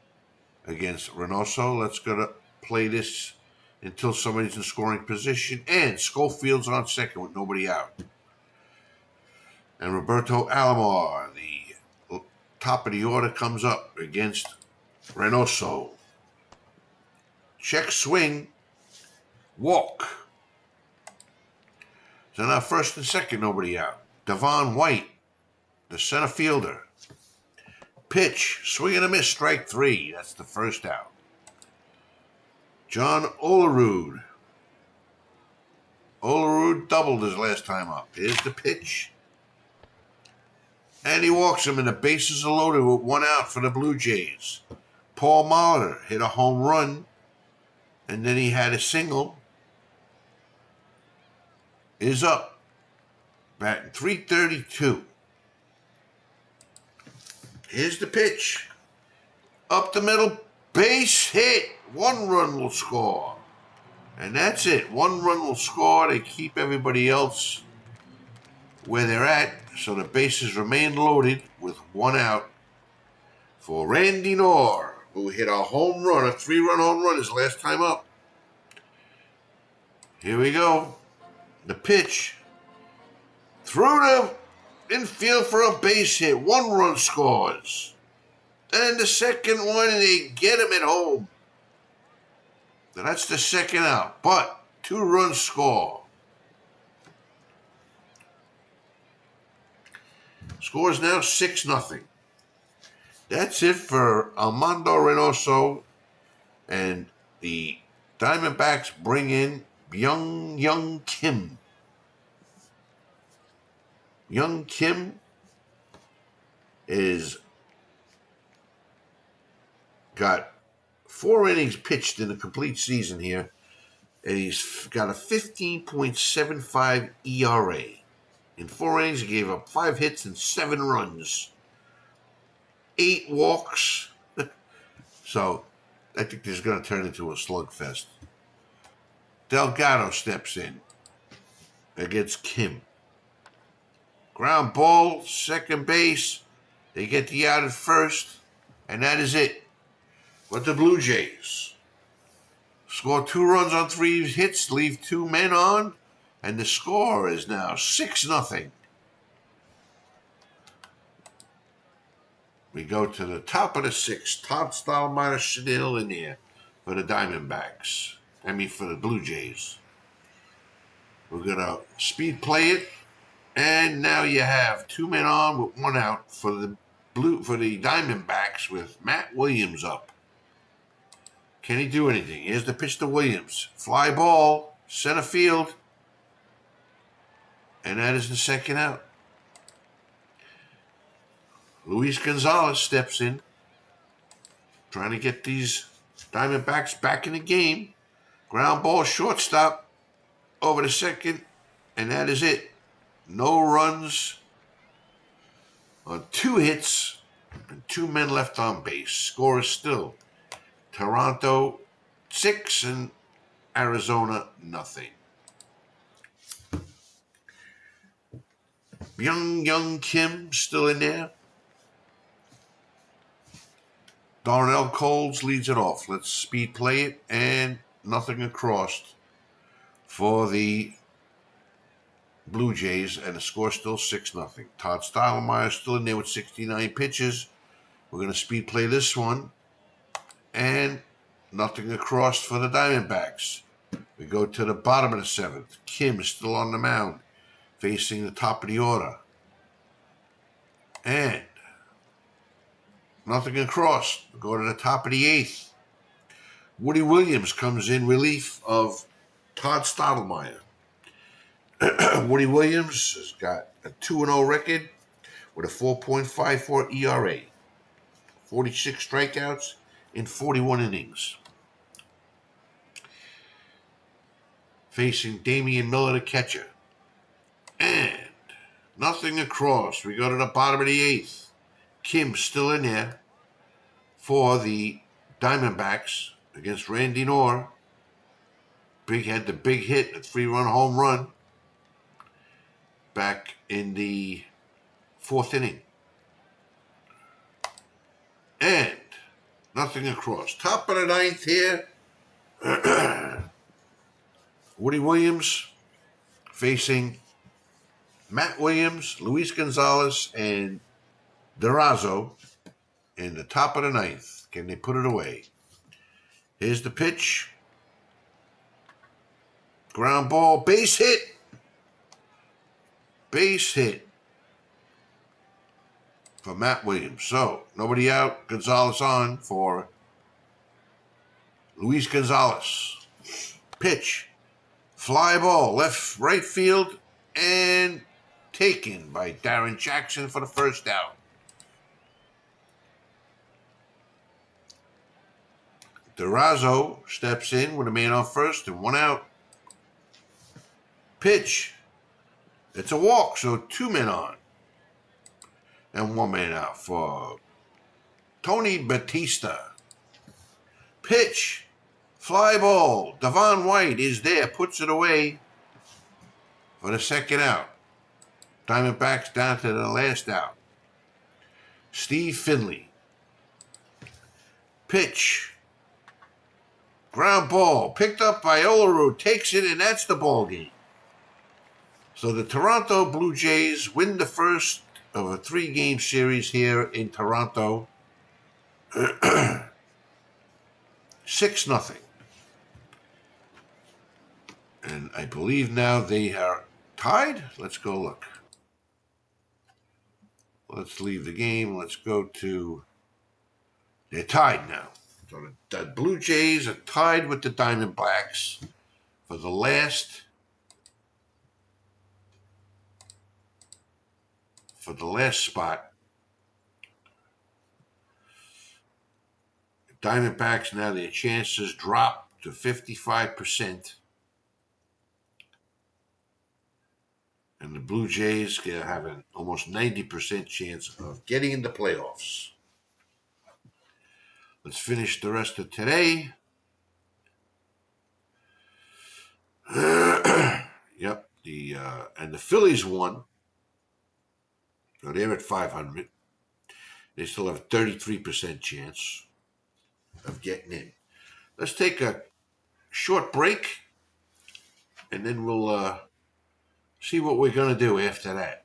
against Reynoso. Let's go to play this until somebody's in scoring position. And Schofield's on second with nobody out. And Roberto Alomar, the top of the order, comes up against Reynoso. Check swing. Walk. So now first and second, nobody out. Devon White, the center fielder. Pitch, swing and a miss, strike 3. That's the first out. John Olerud. Olerud doubled his last time up. Here's the pitch. And he walks him, and the bases are loaded with 1 out for the Blue Jays. Paul Mahler hit a home run, and then he had a single. Is up. Batting .332. Here's the pitch. Up the middle, base hit. 1 run will score. And that's it. 1 run will score. They keep everybody else where they're at. So the bases remain loaded with 1 out for Randy Knorr, who hit a home run, a 3-run home run his last time up. Here we go. The pitch. Through the infield for a base hit. 1 run scores. And the second one, and they get him at home. So that's the second out. But 2 runs score. Score is now 6-0. That's it for Armando Reynoso. And the Diamondbacks bring in Young Kim. Young Kim is got 4 innings pitched in a complete season here, and he's got a 15.75 ERA. In 4 innings, he gave up 5 hits and 7 runs, 8 walks. So I think this is going to turn into a slugfest. Delgado steps in against Kim. Ground ball, second base. They get the out at first, and that is it. But the Blue Jays score 2 runs on 3 hits, leave 2 men on, and the score is now 6-0. We go to the top of the 6th. Todd Stottlemyre still in there for the Diamondbacks. For the Blue Jays. We're going to speed play it. And now you have 2 men on with 1 out for the Diamondbacks with Matt Williams up. Can he do anything? Here's the pitch to Williams. Fly ball, center field. And that is the second out. Luis Gonzalez steps in, trying to get these Diamondbacks back in the game. Ground ball, shortstop, over the second, and that is it. No runs on 2 hits and 2 men left on base. Score is still Toronto 6 and Arizona 0. Young Kim still in there. Darnell Coles leads it off. Let's speed play it, and nothing across for the Blue Jays, and the score still 6-0. Todd Stottlemyre still in there with 69 pitches. We're going to speed play this one, and nothing across for the Diamondbacks. We go to the bottom of the 7th. Kim is still on the mound, facing the top of the order. And nothing across. We go to the top of the 8th. Woody Williams comes in relief of Todd Stottlemyre. Woody Williams has got a 2-0 record with a 4.54 ERA. 46 strikeouts in 41 innings. Facing Damian Miller, the catcher. And nothing across. We go to the bottom of the 8th. Kim still in there for the Diamondbacks against Randy Knorr. Had the big hit, a 3-run home run back in the 4th inning. And nothing across. Top of the 9th here. Woody Williams facing Matt Williams, Luis Gonzalez, and Durazo in the top of the ninth. Can they put it away? Here's the pitch. Ground ball, base hit. Base hit for Matt Williams. So, nobody out. Gonzalez on for Luis Gonzalez. Pitch. Fly ball, left, right field, and taken by Darren Jackson for the first out. Durazo steps in with a man on first and one out. Pitch. It's a walk, so 2 men on. And 1 man out for Tony Batista. Pitch. Fly ball. Devon White is there, puts it away for the second out. Diamondbacks down to the last out. Steve Finley. Pitch. Ground ball. Picked up by Olaru. Takes it, and that's the ball game. So the Toronto Blue Jays win the first of a 3-game series here in Toronto. 6-0. And I believe now they are tied. Let's go look. Let's leave the game. Let's go to... They're tied now. So the Blue Jays are tied with the Diamondbacks for the last spot. The Diamondbacks now, their chances drop to 55%. And the Blue Jays have an almost 90% chance of getting in the playoffs. Let's finish the rest of today. Yep, and the Phillies won. So they're at 500. They still have a 33% chance of getting in. Let's take a short break, and then we'll see what we're going to do after that.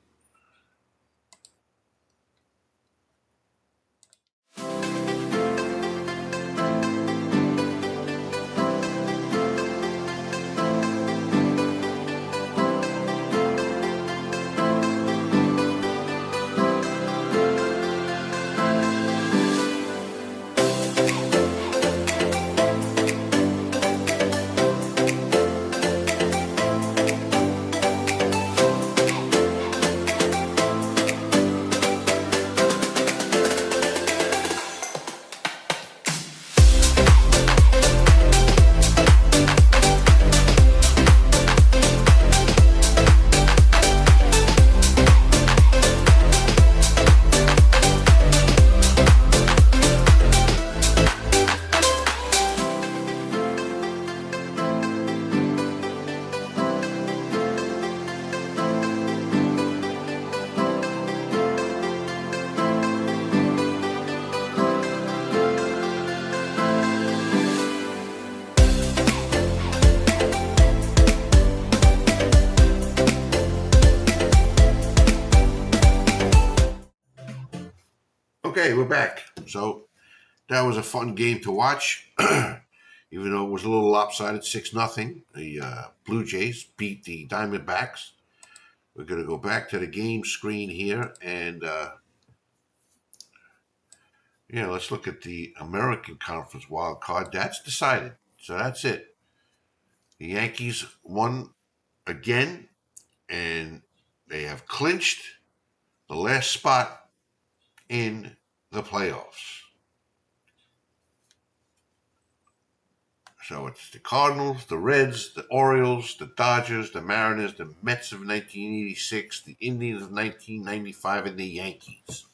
Okay, we're back. So that was a fun game to watch, even though it was a little lopsided, 6-0. The Blue Jays beat the Diamondbacks. We're going to go back to the game screen here, and let's look at the American Conference wild card. That's decided, so that's it. The Yankees won again, and they have clinched the last spot in the playoffs. So it's the Cardinals, the Reds, the Orioles, the Dodgers, the Mariners, the Mets of 1986, the Indians of 1995, and the Yankees.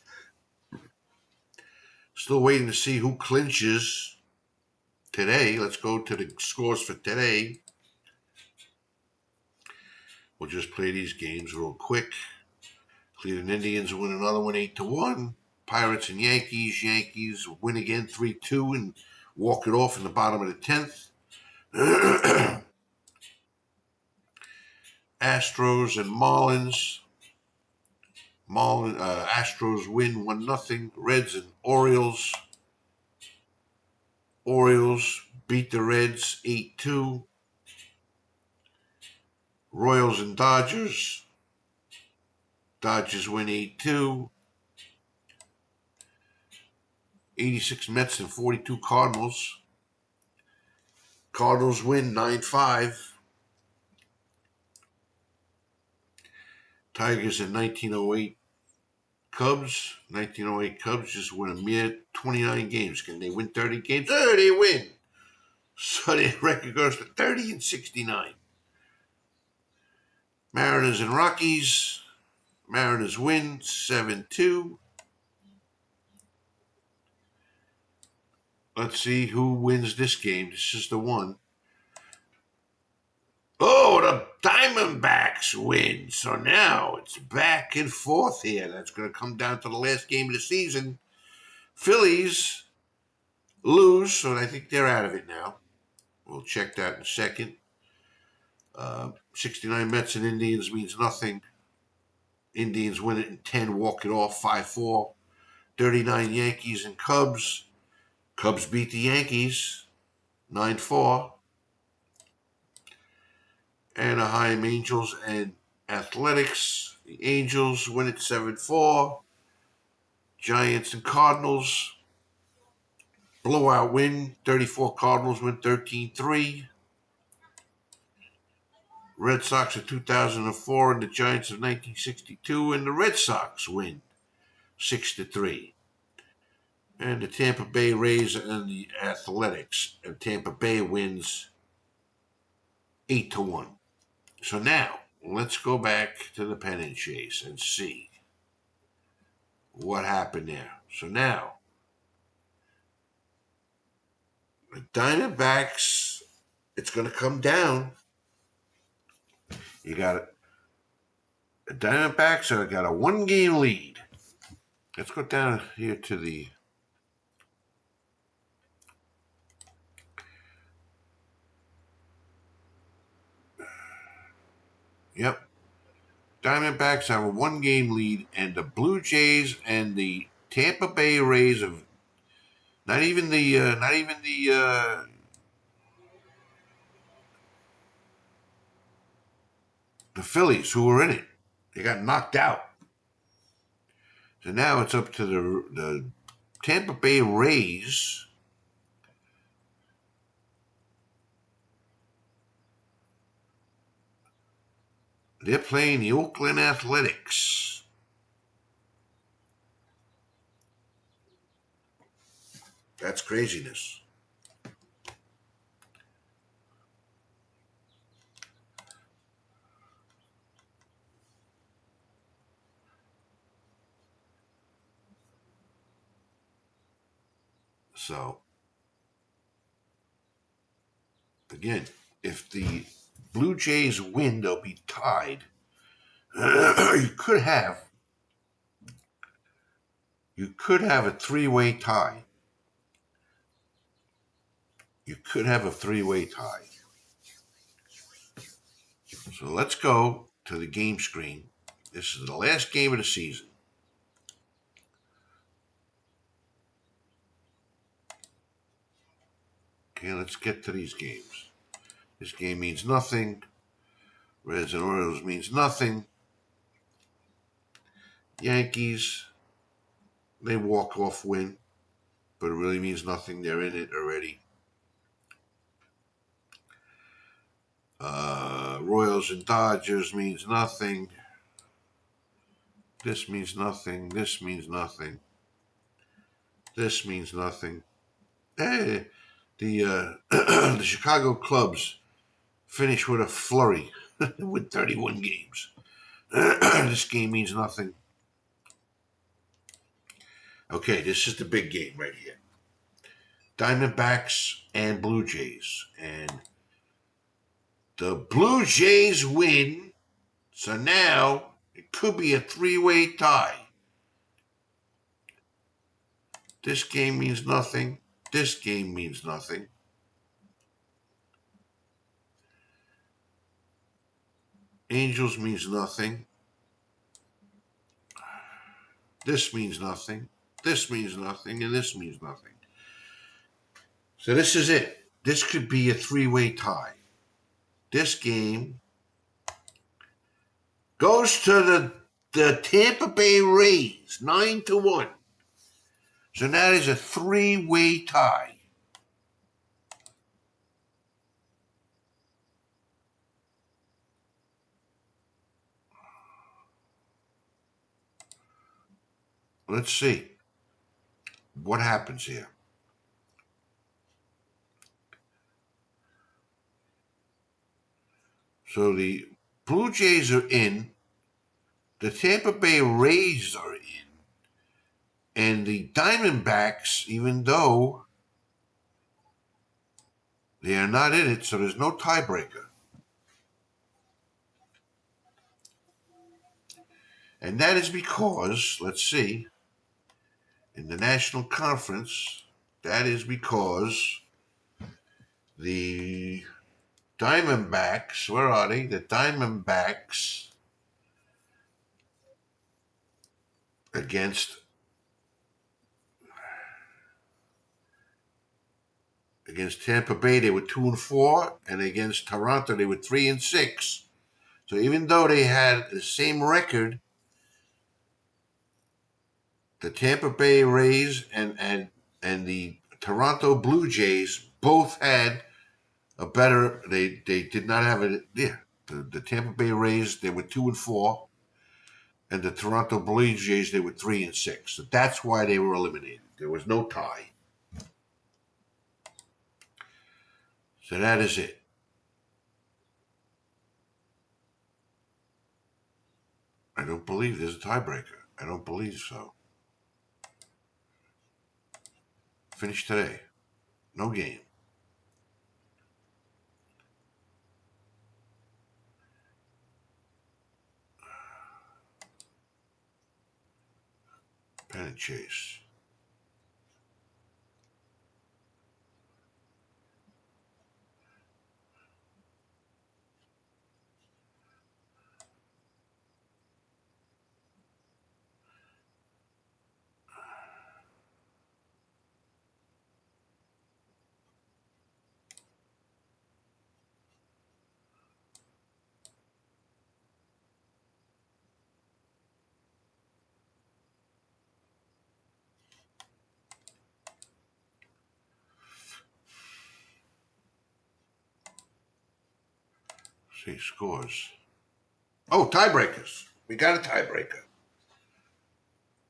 Still waiting to see who clinches today. Let's go to the scores for today. We'll just play these games real quick. Cleveland Indians win another one 8-1. Pirates and Yankees. Yankees win again 3-2 and walk it off in the bottom of the 10th. Astros and Marlins. Astros win 1-0. Reds and Orioles. Orioles beat the Reds 8-2. Royals and Dodgers. Dodgers win 8-2. 86 Mets and 42 Cardinals. Cardinals win 9-5. Tigers in 1908 Cubs. 1908 Cubs just win a mere 29 games. Can they win 30 games? Oh, they win. So their record goes to 30-69. Mariners and Rockies. Mariners win 7-2. Let's see who wins this game. This is the one. Oh, the Diamondbacks win. So now it's back and forth here. That's going to come down to the last game of the season. Phillies lose, so I think they're out of it now. We'll check that in a second. 69 Mets and Indians means nothing. Indians win it in 10, walk it off 5-4. 39 Yankees and Cubs. Cubs beat the Yankees 9-4. Anaheim Angels and Athletics. The Angels win it 7-4. Giants and Cardinals. Blowout win. 34 Cardinals win 13-3. Red Sox of 2004 and the Giants of 1962. And the Red Sox win 6-3. And the Tampa Bay Rays and the Athletics. And Tampa Bay wins 8-1. So now, let's go back to the pennant chase and see what happened there. So now, the Diamondbacks, it's going to come down. You got it. The Diamondbacks have got a 1-game lead. Let's go down here to the Yep. Diamondbacks have a 1-game lead, and the Blue Jays and the Tampa Bay Rays of not even the Phillies who were in it. They got knocked out. So now it's up to the Tampa Bay Rays. They're playing the Oakland Athletics. That's craziness. So, again, if the Blue Jays win, they'll be tied. You could have a 3-way tie. You could have a 3-way tie. So let's go to the game screen. This is the last game of the season. Okay, let's get to these games. This game means nothing. Reds and Orioles means nothing. Yankees, they walk-off win, but it really means nothing. They're in it already. Royals and Dodgers means nothing. This means nothing. This means nothing. This means nothing. Hey, the Chicago Cubs finish with a flurry with 31 games. This game means nothing. Okay, this is the big game right here. Diamondbacks and Blue Jays. And the Blue Jays win. So now it could be a 3-way tie. This game means nothing. This game means nothing. Angels means nothing. This means nothing. This means nothing. And this means nothing. So this is it. This could be a three-way tie. This game goes to the Tampa Bay Rays, 9-1. So that is a three-way tie. Let's see what happens here. So the Blue Jays are in, the Tampa Bay Rays are in, and the Diamondbacks, even though they are not in it, so there's no tiebreaker. And that is because, let's see, in the National Conference, that is because the Diamondbacks, where are they? The Diamondbacks against Tampa Bay, they were 2-4, and against Toronto, they were 3-6. So even though they had the same record, the Tampa Bay Rays and the Toronto Blue Jays both had a better. They did not have it. Yeah, the Tampa Bay Rays, they were 2-4, and the Toronto Blue Jays, they were 3-6. So that's why they were eliminated. There was no tie. So that is it. I don't believe there's a tiebreaker. I don't believe so. Finished today. No game. Pen and chase. See, scores. Oh, tiebreakers. We got a tiebreaker.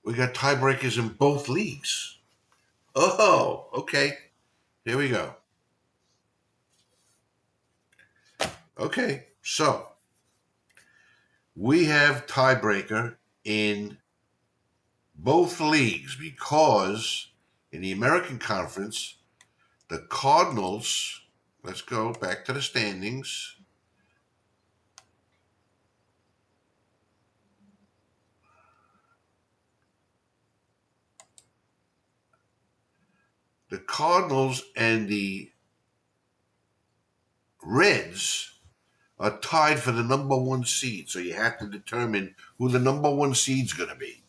We got tiebreakers in both leagues. Oh, okay. Here we go. Okay, so we have tiebreaker in both leagues because in the American Conference, the Cardinals, let's go back to the standings. The Cardinals and the Reds are tied for the number one seed. So you have to determine who the number one seed's going to be.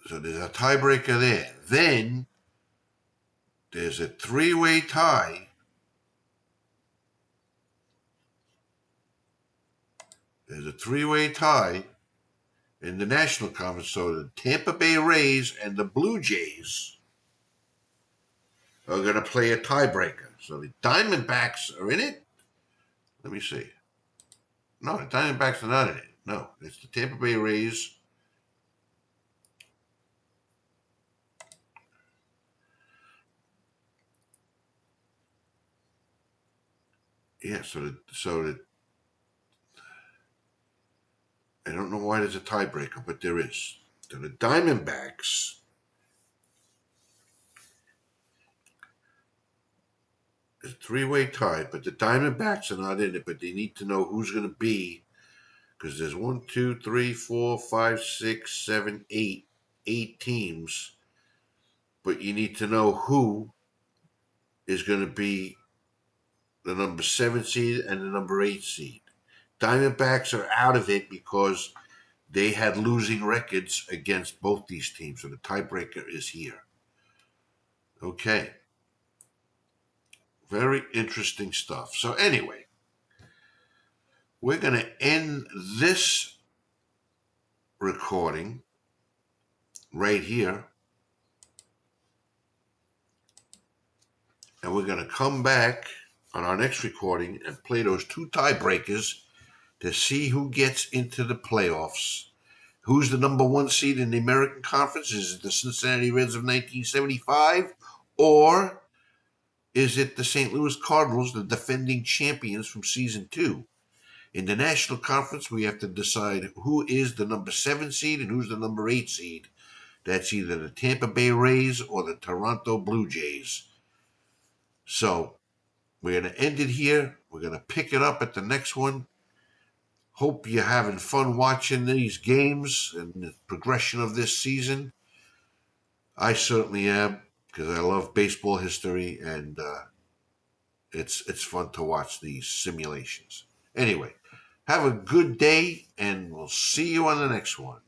So there's a tiebreaker there. Then there's a three-way tie. There's a three-way tie in the National Conference. So the Tampa Bay Rays and the Blue Jays are going to play a tiebreaker. So the Diamondbacks are in it. Let me see. No, the Diamondbacks are not in it. No, it's the Tampa Bay Rays. Yeah, so I don't know why there's a tiebreaker, but there is. So the Diamondbacks, it's a three-way tie, but the Diamondbacks are not in it, but they need to know who's going to be, because there's 1, 2, 3, 4, 5, 6, 7, 8 teams, but you need to know who is going to be the number 7 seed and the number 8 seed. Diamondbacks are out of it because they had losing records against both these teams, so the tiebreaker is here. Okay. Very interesting stuff. So, anyway, we're going to end this recording right here. And we're going to come back on our next recording and play those two tiebreakers to see who gets into the playoffs. Who's the number 1 seed in the American Conference? Is it the Cincinnati Reds of 1975? Or is it the St. Louis Cardinals, the defending champions from season 2? In the National Conference, we have to decide who is the number 7 seed and who's the number 8 seed. That's either the Tampa Bay Rays or the Toronto Blue Jays. So we're going to end it here. We're going to pick it up at the next one. Hope you're having fun watching these games and the progression of this season. I certainly am, because I love baseball history, and it's fun to watch these simulations. Anyway, have a good day, and we'll see you on the next one.